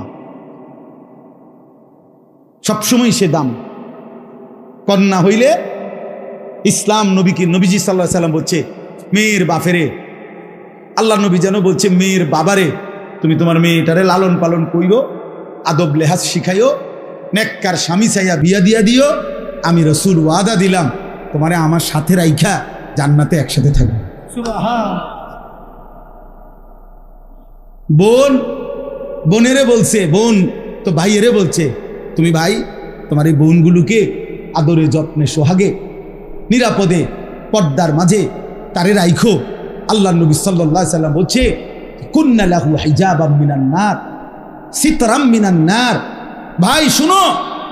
সবসময় সে দাম। কন্যা হইলে ইসলাম নবীজি সাল্লাল্লাহু আলাইহি সাল্লাম বলছে মেয়ের বাপেরে, আল্লাহ নবী যেন বলছে মেয়ের বাবারে তুমি তোমার মেয়েটারে লালন পালন কইরো, আদব লেহাজ শিখাইও, নেককার স্বামী চাইয়া বিয়া দিয়া দিও, আমি রসুল ওয়াদা দিলাম তোমারে আমার সাথে রাইখা জান্নাতে একসাথে থাকবে। বোন বোনেরে বলছে, বোন তো ভাইয়েরে বলছে তুমি ভাই তোমার এই বোনগুলোকে আদরে যত্নে সোহাগে নিরাপদে পর্দার মাঝে তারে রাইখো। আল্লাহ নবী সাল্লাল্লাহু আলাইহি সাল্লাম বলছে কুন্না লাহু হিজাবাম মিনান নার সিতরাম মিনান নার। ভাই শুনো,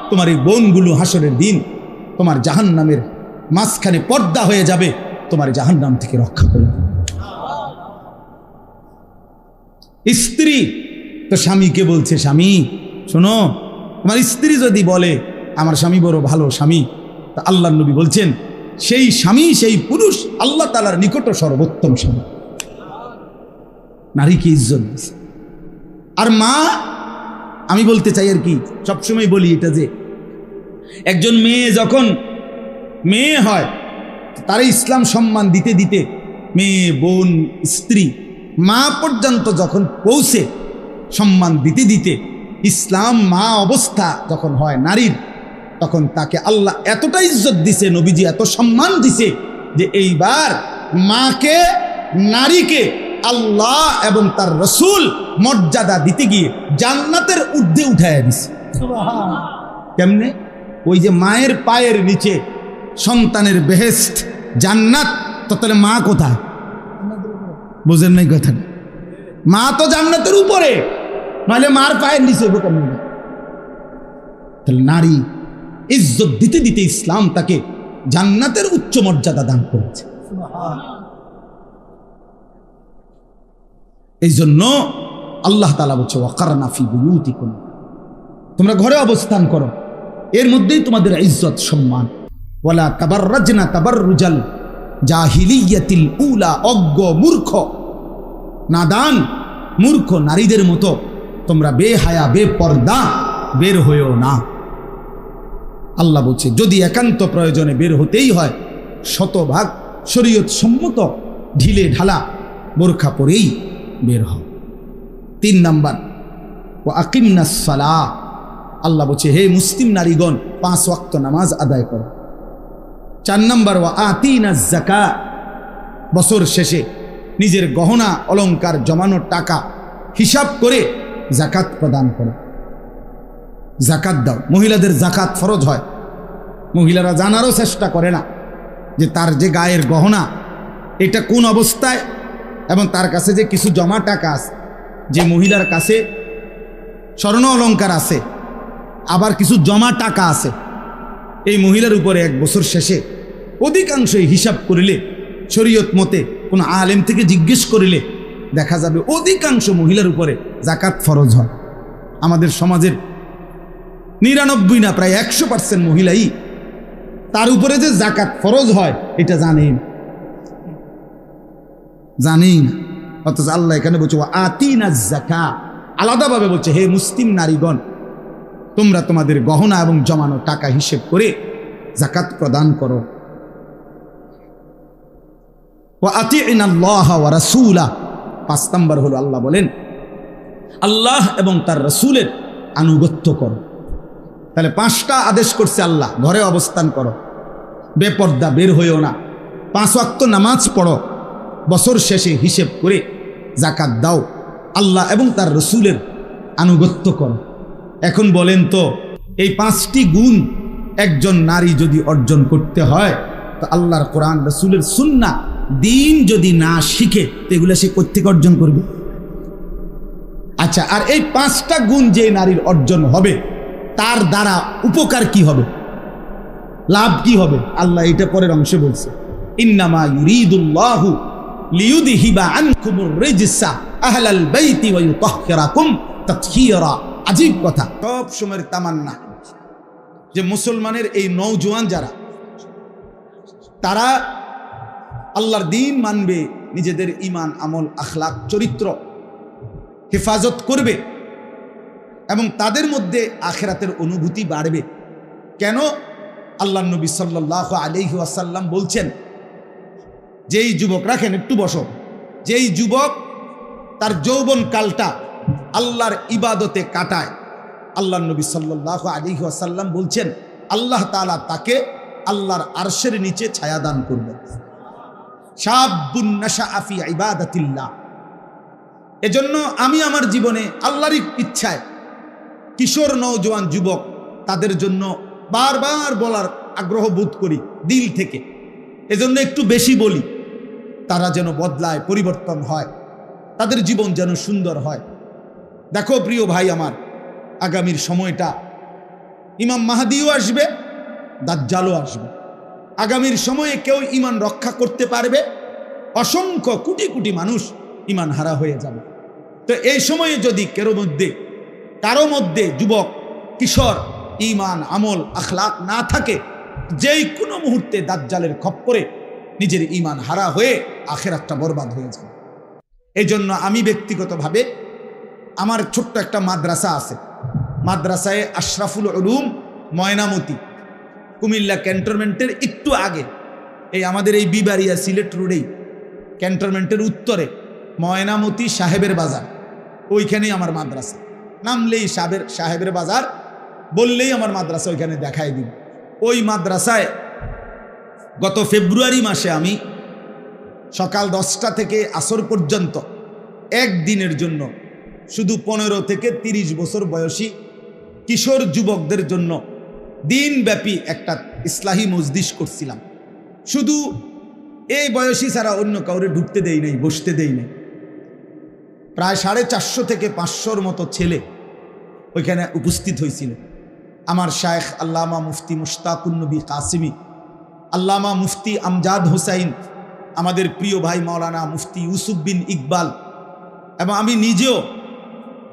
তোমার এই বোনগুলো হাসরের দিন তোমার জাহান্নামের মাঝখানে পর্দা হয়ে যাবে, তোমার জাহান্নাম থেকে রক্ষা করবে। স্ত্রী তো স্বামীকে বলছে স্বামী শোনো, তোমার স্ত্রী যদি বলে আমার স্বামী বড় ভালো স্বামী, তা আল্লাহ নবী বলছেন সেই স্বামী, সেই পুরুষ আল্লাহ তাআলার নিকট সর্বোত্তম স্বামী। নারীকে ইজ্জত দিছে। আর মা, আমি বলতে চাই আর কি, সবসময় বলি এটা যে একজন মেয়ে যখন মেয়ে হয় তারে ইসলাম সম্মান দিতে দিতে মেয়ে, বোন, স্ত্রী, মা পর্যন্ত যখন পৌঁছে সম্মান দিতে দিতে ইসলাম মা অবস্থা যখন হয় নারীর, তখন তাকে আল্লাহ এতটা ইজ্জত দিছে, নবীজি এত সম্মান দিছে যে এইবার মাকে, নারীকে আল্লাহ এবং তার রসুল মর্যাদা দিতে গিয়ে জান্নাতের ঊর্ধ্বে উঠাইয়া দিছে। কেমনে? ওই যে মায়ের পায়ের নিচে সন্তানের বেহেশত জান্নাত, তো তাহলে মা কোথায়? বুঝেন নাই কথা? মা তো জান্নাতের উপরে, নাহলে মার পায়ের নিচে কেমন? তাহলে নারী ইজ্জত দিতে দিতে ইসলাম তাকে জান্নাতের উচ্চ মর্যাদা দান করেছে। এই জন্য আল্লাহ তাআলা বলছে ওয়াকারনা ফি বুয়ুতিকুম, তোমরা ঘরে অবস্থান করো, এর মধ্যেই তোমাদের ইজ্জত সম্মান। ওয়ালা তাবাররাজনা তাবাররুজাল জাহিলিয়াতিল উলা, অজ্ঞ মূর্খ নাদান মূর্খ নারীদের মতো তোমরা বেহায়া বেপর্দা বের হয়েও না। আল্লাহ বলছে যদি একান্ত প্রয়োজনে বের হতেই হয় শতভাগ শরীয়ত সম্মত ঢিলে ঢালা বোরখা পরেই বের হও। 3 নাম্বার ওয়া আকিমনাস সালাহ, আল্লাহ বলছে হে মুসলিম নারীগণ 5 ওয়াক্ত নামাজ আদায় করো। 4 নাম্বার ওয়া আতিনাজ যাকাত, বছর শেষে নিজের গহনা অলংকার জমানো টাকা হিসাব করে যাকাত প্রদান করো, যাকাত দাও। মহিলাদের যাকাত ফরজ হয়, মহিলারা জানারও চেষ্টা করে না যে তার যে গায়ের গহনা এটা কোন অবস্থায়, এবং তার কাছে যে কিছু জমা টাকা আছে, যে মহিলার কাছে স্বর্ণ অলংকার আছে আবার কিছু জমা টাকা আছে, এই মহিলার উপরে 1 বছর শেষে অধিকাংশই হিসাব করিলে, শরীয়ত মতে কোনো আলেম থেকে জিজ্ঞেস করিলে দেখা যাবে অধিকাংশ মহিলার উপরে যাকাত ফরজ হয়। আমাদের সমাজের 99 না প্রায় 100% মহিলাই তার উপরে যে যাকাত ফরজ হয় এটা জানেই না। অথচ আল্লাহ এখানে বলছে আতিনাজ যাকাত, আলাদাভাবে বলছে হে মুসলিম নারীগণ তোমরা তোমাদের গহনা এবং জমানো টাকা হিসেব করে যাকাত প্রদান করো। ওয়া আতি'নাল্লাহ ওয়া রাসূলা, 5 নম্বর হলো আল্লাহ বলেন আল্লাহ এবং তার রাসূলের আনুগত্য করো। তাহলে 5টা আদেশ করছে আল্লাহ, ঘরে অবস্থান করো, বেপর্দা বের হইও না, 5 ওয়াক্ত নামাজ পড়ো, বছর শেষে হিসেব করে যাকাত দাও, আল্লাহ এবং তার রাসূলের আনুগত্য করো। এখন বলেন তো এই 5টি গুণ একজন নারী যদি অর্জন করতে হয় তো আল্লাহর কোরআন রাসূলের সুন্নাহ দিন যদি না শিখে তো এগুলো সে কোত্থেকে অর্জন করবে? আচ্ছা, আর এই 5টা গুণ যে নারীর অর্জন হবে তার দ্বারা উপকার কি হবে, লাভ কি হবে? আল্লাহ এটা পরের অংশে বলছে, ইন্নামা ইউরিদুল্লাহু লিইউযহিবা আনকুমুর রিজসা আহলাল বাইতি ওয়া ইউতাহহিরাকুম তাতহীরা। আজীব কথা, সব সময়ের তামান্না যে মুসলমানের এই নওজোয়ান যারা, তারা আল্লাহর দ্বীন মানবে, নিজেদের ঈমান আমল আখলাক চরিত্র হেফাজত করবে এবং তাদের মধ্যে আখিরাতের অনুভূতি বাড়বে। কেন? আল্লাহর নবী সাল্লাল্লাহু আলাইহি ওয়াসাল্লাম বলছেন, যেই যুবক, রাখেন একটু বসো, যেই যুবক তার যৌবন কালটা আল্লাহর ইবাদতে কাটায়, আল্লাহর নবী সাল্লাল্লাহু আলাইহি ওয়াসাল্লাম বলছেন আল্লাহ তাআলা তাকে আল্লাহর আরশের নিচে ছায়া দান করবেন। শাবুন নাশাআ ফি ইবাদাতিল্লাহ। এজন্য আমি আমার জীবনে আল্লাহর ইচ্ছায় কিশোর নওজোয়ান যুবক তাদের জন্য বারবার বলার আগ্রহ বোধ করি দিল থেকে, এজন্য একটু বেশি বলি, তারা যেন বদলায়, পরিবর্তন হয়, তাদের জীবন যেন সুন্দর হয়। দেখো প্রিয় ভাই আমার, আগামীর সময়টা ইমাম মাহদিও আসবে, দাজ্জালও আসবে। আগামীর সময়ে কেউ ঈমান রক্ষা করতে পারবে? অসংখ্য কোটি কোটি মানুষ ঈমান হারা হয়ে যাবে। তো এই সময়ে যদি কারো মধ্যে যুবক কিশোর ঈমান আমল আখলাক না থাকে, যেই কোনো মুহূর্তে দাজ্জালের খপ্পরে নিজের ঈমান হারা হয়ে আখিরাতটা বরবাদ হয়ে যাবে। এই জন্য আমি ব্যক্তিগতভাবে আমার ছোট্ট একটা মাদ্রাসা আছে, মাদ্রাসায় আশরাফুল উলুম ময়নামতি, কুমিল্লা ক্যান্টনমেন্টের একটু আগে, এই আমাদের এই বিবাড়িয়া সিলেট রোডেই ক্যান্টনমেন্টের উত্তরে ময়নামতি সাহেবের বাজার, ওইখানেই আমার মাদ্রাসা। নামলেই সাহেবের বাজার বললেই আমার মাদ্রাসা ওইখানে দেখাই দিন। ওই মাদ্রাসায় গত ফেব্রুয়ারি মাসে আমি সকাল 10টা থেকে আসর পর্যন্ত একদিনের জন্য শুধু 15 থেকে 30 বছর বয়সী কিশোর যুবকদের জন্য দিনব্যাপী একটা ইসলাহি মজলিস করছিলাম। শুধু এই বয়সী ছাড়া অন্য কাউরে ঢুকতে দেই নাই, বসতে দেই নাই। প্রায় 450 থেকে 500-র মতো ছেলে ওইখানে উপস্থিত হয়েছিল। আমার শায়েখ আল্লামা মুফতি মুশতাকুন নবী কাসিমি, আল্লামা মুফতি আমজাদ হোসাইন, আমাদের প্রিয় ভাই মাওলানা মুফতি ইউসুফ বিন ইকবাল, এবং আমি নিজেও,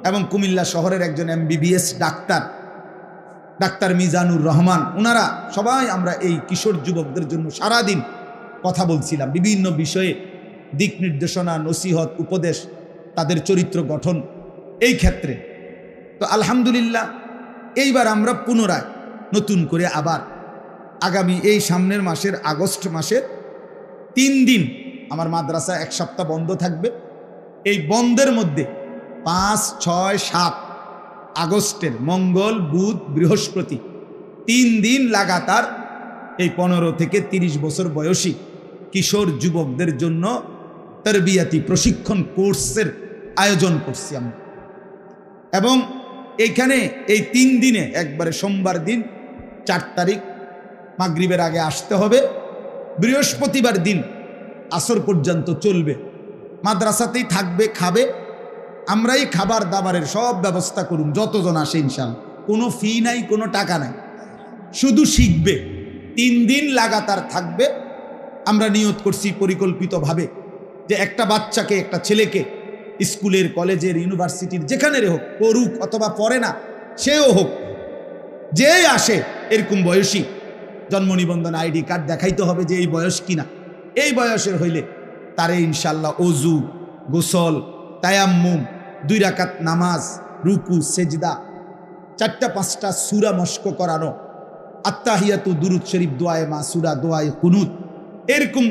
এবং কুমিল্লা শহরের একজন MBBS ডাক্তার মিজানুর রহমান, ওনারা সবাই আমরা এই কিশোর যুবকদের জন্য সারাদিন কথা বলছিলাম বিভিন্ন বিষয়ে, দিক নির্দেশনা, নসিহত, উপদেশ, তাদের চরিত্র গঠন এই ক্ষেত্রে। তো আলহামদুলিল্লাহ এইবার আমরা পুনরায় নতুন করে আবার আগামী এই সামনের মাসের আগস্ট মাসের 3 দিন আমার মাদ্রাসা 1 সপ্তাহ বন্ধ থাকবে। এই বন্ধের মধ্যে 5, 6, 7 আগস্টের মঙ্গল, বুধ, বৃহস্পতি 3 দিন লাগাতার এই 15 থেকে 30 বছর বয়সী কিশোর যুবকদের জন্য তরবিয়াতি প্রশিক্ষণ কোর্সের আয়োজন করছি আমরা। এবং এইখানে এই 3 দিনে একবারে সোমবার দিন 4 তারিখ মাগরিবের আগে আসতে হবে, বৃহস্পতিবার দিন আসর পর্যন্ত চলবে, মাদ্রাসাতেই থাকবে, খাবে, আমরাই খাবার দাবারের সব ব্যবস্থা করুন, যতজন আসে ইনশাআল্লাহ। কোনো ফি নাই, কোনো টাকা নাই, শুধু শিখবে। 3 দিন লাগাতার থাকবে। আমরা নিয়ত করছি পরিকল্পিতভাবে যে একটা বাচ্চাকে, একটা ছেলেকে স্কুলের, কলেজের, ইউনিভার্সিটির যেখানে হোক, পড়ুক অথবা পড়ে না সেও হোক, যেই আসে এরকম বয়সী জন্ম নিবন্ধন ID কার্ড দেখাইতে হবে যে এই বয়স কিনা। এই বয়সের হইলে তারে ইনশাল্লাহ অজু, গোসল, তায়াম্মুম, 2 রাকাত নামাজ, রুকু, সেজদা, 4-5টা সূরা মস্ক করানো, আত্তাহিয়াতু, দুরুদ শরীফ, দোয়ায়ে মাসুরা, দোয়ায়ে কুনুত, এরকম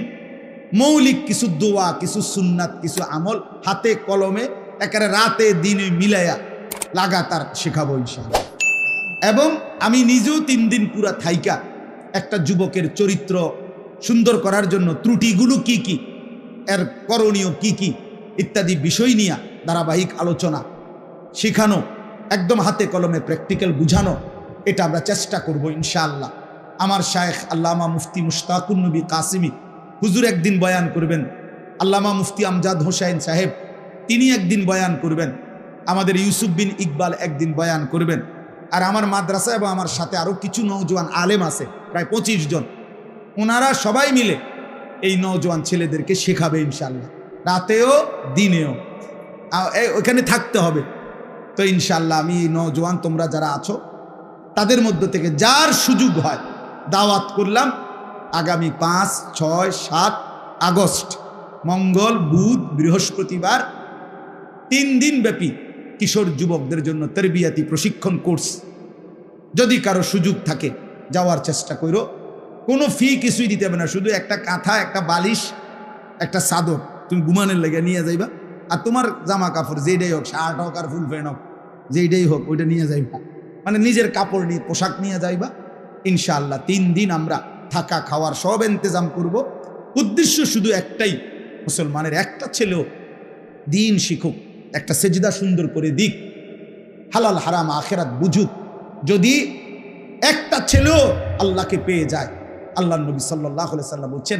মৌলিক কিছু দোয়া, কিছু সুন্নাত, কিছু আমল হাতে কলমে একেবারে রাতে দিনে মিলাইয়া লাগাতার শেখাবো ইনশাআল্লাহ। এবং আমি নিজেও 3 দিন পুরা থাইকা একটা যুবকের চরিত্র সুন্দর করার জন্য ত্রুটিগুলো কি কি, এর করণীয় কি কি ইত্যাদি বিষয় নিয়ে ধারাবাহিক আলোচনা শেখানো, একদম হাতে কলমে প্র্যাকটিক্যাল বুঝানো, এটা আমরা চেষ্টা করব ইনশাআল্লাহ। আমার শায়েখ আল্লামা মুফতি মুশতাকুন নবী কাসিমি হুজুর একদিন বয়ান করবেন, আল্লামা মুফতি আমজাদ হোসাইন সাহেব তিনি একদিন বয়ান করবেন, আমাদের ইউসুফ বিন ইকবাল একদিন বয়ান করবেন, আর আমার মাদ্রাসা এবং আমার সাথে আরও কিছু নওজোয়ান আলেম আছে প্রায় 25 জন, ওনারা সবাই মিলে এই নওজোয়ান ছেলেদেরকে শেখাবে ইনশাআল্লাহ, রাতেও দিনেও ওখানে থাকতে হবে। তো ইনশাআল্লাহ আমি নওজোয়ান তোমরা যারা আছো তাদের মধ্য থেকে যার সুযোগ হয় দাওয়াত করলাম, আগামী 5, 6, 7 আগস্ট মঙ্গল, বুধ, বৃহস্পতিবার 3 দিন ব্যাপী কিশোর যুবকদের জন্য তরবিয়াতি প্রশিক্ষণ কোর্স। যদি কারো সুযোগ থাকে যাওয়ার চেষ্টা করো, কোনো ফি কিছুই দিতে হবে না, শুধু একটা কাঁথা, একটা বালিশ, একটা চাদর তুমি ঘুমানোর লেগে নিয়ে যাইবা, আর তোমার জামা কাপড় যেইটাই হোক, শার্ট হোক আর ফুল প্যান্ট হোক, যেইটাই হোক ওইটা নিয়ে যাইবা, মানে নিজের কাপড় নিয়ে পোশাক নিয়ে যাইবা। ইনশাআল্লাহ 3 দিন আমরা থাকা খাওয়ার সব ইন্তজাম করব। উদ্দেশ্য শুধু একটাই, মুসলমানের একটা ছেলেও দিন শিখুক, একটা সেজদা সুন্দর করে দিক, হালাল হারাম আখেরাত বুঝুক। যদি একটা ছেলেও আল্লাহকে পেয়ে যায়, আল্লাহর নবী সাল্লাল্লাহু আলাইহি সাল্লাম বলছেন,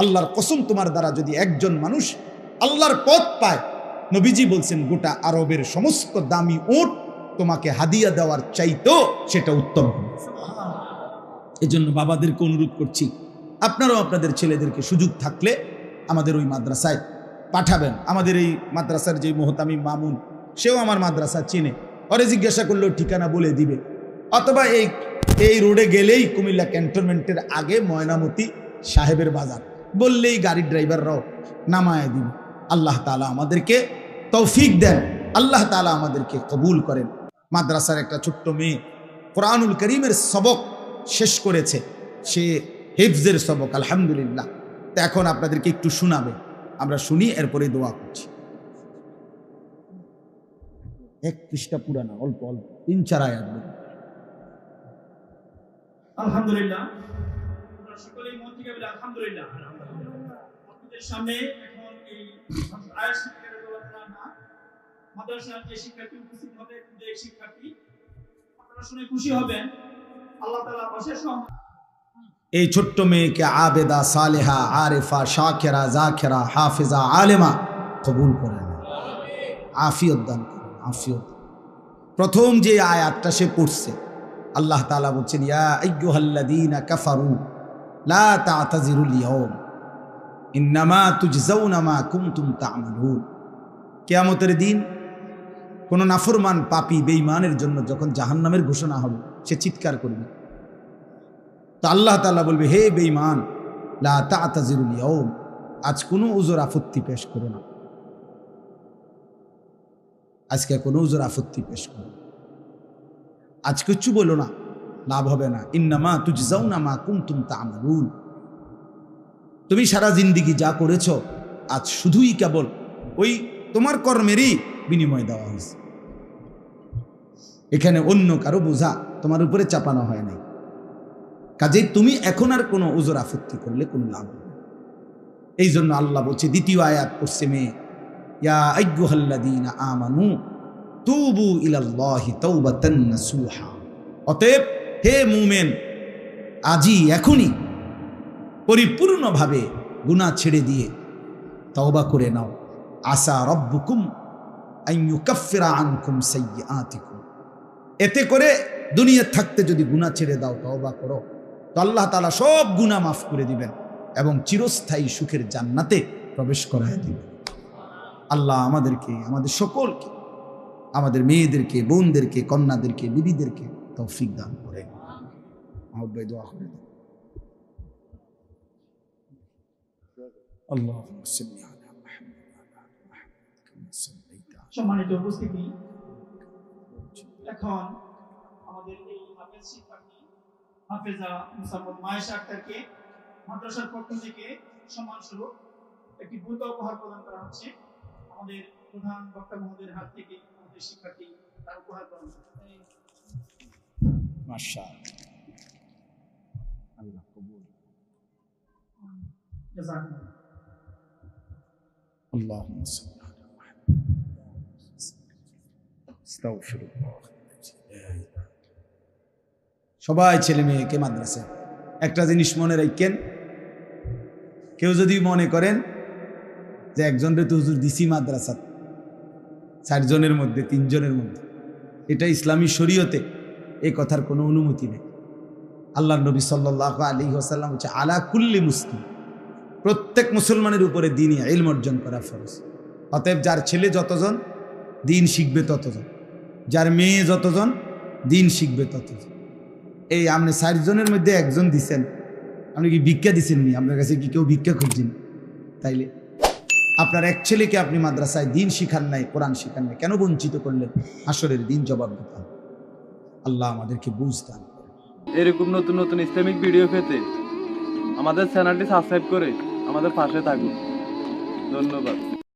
আল্লাহর কসম তোমার দ্বারা যদি একজন মানুষ আল্লাহর পথ পায়, নবীজি বলছেন গোটা আরবের সমস্ত দামি উট তোমাকে হাদিয়া দেওয়ার চাইতো সেটা উত্তম হবে। এই জন্য বাবাদেরকে অনুরোধ করছি, আপনারাও আপনাদের ছেলেদেরকে সুযোগ থাকলে আমাদের ওই মাদ্রাসায় পাঠাবেন। আমাদের এই মাদ্রাসার যে মোহতামি মামুন, সেও আমার মাদ্রাসা চিনে, ওরে জিজ্ঞাসা করলেও ঠিকানা বলে দিবে। অথবা এই রোডে গেলেই কুমিল্লা ক্যান্টনমেন্টের আগে ময়নামতি সাহেবের বাজার বললেই গাড়ির ড্রাইভাররাও নামায় দিবে। আল্লাহ তাআলা আমাদেরকে তৌফিক দেন, আল্লাহ তাআলা আমাদেরকে কবুল করেন। মাদ্রাসার একটা ছোট্ট মেয়ে কোরআনুল করিমের সবক শেষ করেছে, সে হিফজের সবক, আলহামদুলিল্লাহ। তো এখন আপনাদেরকে একটু শোনাবে, আমরা শুনি, এরপরে দোয়া করছি। 1 পৃষ্ঠা পুরানা, অল্প অল্প 3-4 আয়াত। আলহামদুলিল্লাহ, আমরা সকলেই মন থেকে বলি আলহামদুলিল্লাহ। আপনাদের সামনে এখন এই আয়াত শিক্ষার আলোচনা না, মাদ্রাসার যে শিক্ষার্থী উপস্থিত হবে, যে শিক্ষার্থী, আপনারা শুনে খুশি হবেন। আল্লাহ তাআলা অশেষ রহমত এই ছোট্ট মেয়েকে আবেদা, সালেহা, আরিফা, শাকিরা, জাকিরা, হাফিজা, আলেমা কবুল করেন, আফিয়ত দান করেন, আফিয়ত। প্রথম যে আয়াতটা সে পড়ছে, আল্লাহ তাআলা বলছেন, ইয়া আইয়ুহাল্লাযীনা কাফারু লা তা'তাযিরুল ইয়াওম ইন্নামা তুজজাউনা মা কুনতুম তা'মালুন। কিয়ামতের দিন কোন নাফরমান পাপী বেঈমানের জন্য যখন জাহান্নামের ঘোষণা হবে, সে চিৎকার করবে। তো আল্লাহ তাআলা বলবে, হে বেঈমান, লা তা'তাযিরুল ইয়াওম, আজ কোনো উযর আপত্তি পেশ করো না, আজকে কোনো উযর আপত্তি পেশ করো না, আজ কিচ্ছু বলো না, লাভ হবে না। ইন্নামা তুজজাউনা মা কুনতুম তা'মালুন, তুমি সারা জিন্দেগি যা করেছো আজ শুধুই কেবল ওই তোমার কর্মেরই বিনিময় দেওয়া হয়েছে। এখানে অন্য কারো বোঝা তোমার উপরে চাপানো হয় নাই, কাজেই তুমি এখন আর কোনো উযর আপত্তি করলে কোনো লাভ হবে না। এই জন্য আল্লাহ বলছে, দ্বিতীয় আয়াত পড়ছে মেয়ে, ইয়া আইয়ুহাল্লাযীনা আমানু তুবু ইলাল্লাহি তাওবাতান নাসুহা। অতএব হে মুমিন, আজই এখনই পরিপূর্ণভাবে গুনাহ ছেড়ে দিয়ে তওবা করে নাও। আসা রব্বুকুম আন ইউকাফিরা আনকুম সাইয়্যাতিকুম, এতে করে দুনিয়া থাকতে যদি গুনাহ ছেড়ে দাও, তওবা করো, তো আল্লাহ তাআলা সব গুনাহ মাফ করে দিবেন এবং চিরস্থায়ী সুখের জান্নাতে প্রবেশ করায় দিবেন। আল্লাহ আমাদেরকে, আমাদের সকলকে, আমাদের মেয়েদেরকে, বোনদেরকে, কন্যাদেরকে, বিবিদেরকে তৌফিক দান করেন। আহ্বায় দোয়া করে দেন। আল্লাহুম্মা সাল্লি আলা মুহাম্মাদ ওয়া আলা আলি মুহাম্মাদ কামা সাল্লাইতা। সম্মানিত উপস্থিতি, এখন কলেজ শিক্ষার্থী হাফেজা মুসাম্মদ মায়েশা আক্তারকে মাদ্রাসার পক্ষ থেকে সম্মানস্বরূপ একটি বইকা উপহার প্রদান করা হচ্ছে। আমাদের প্রধান বক্তা মহোদয়ের হাত থেকে আমাদের শিক্ষার্থী তার উপহার গ্রহণ করবে। মাশাআল্লাহ, আল্লাহ কবুল। জাযাকুমুল্লাহ। আল্লাহুম্মা সাল্লি আলা মুহাম্মাদ। আস্তাগফিরুল্লাহ। সবাই ছেলে মেয়েকে মাদ্রাসায় একটা জিনিস মনে রাখেন, কেউ যদি মনে করেন যে একজনের তো হুজুর দিছি মাদ্রাসা 4 জনের মধ্যে 3 জনের মধ্যে, এটা ইসলামী শরীয়তে এই কথার কোনো অনুমতি নেই। আল্লাহর নবী সাল্লাল্লাহু আলাইহি ওয়াসাল্লাম হচ্ছে আলা কুল্লি মুসলিম, প্রত্যেক মুসলমানের উপরে দ্বীনি ইলম অর্জন করা ফরজ। অতএব যার ছেলে যতজন দ্বীন শিখবে ততজন, যার মেয়ে যতজন দ্বীন শিখবে ততজন। এই আপনি 4 জনের মধ্যে একজন দিছেন, আপনি কি ভিক্ষা দিছেন নি? আপনার কাছে কি কেউ ভিক্ষা খুঁজছেন? তাইলে আপনার এক ছেলেকে আপনি মাদ্রাসায় দ্বীন শিখান নাই, কোরআন শিখান নাই, কেন বঞ্চিত করলেন? হাসরের দিন জবাব দিতে হবে। আল্লাহ আমাদেরকে বুঝতে হবে। এরকম নতুন নতুন ইসলামিক ভিডিও পেতে আমাদের চ্যানেলটি সাবস্ক্রাইব করে আমাদের পাশে থাকুন। ধন্যবাদ।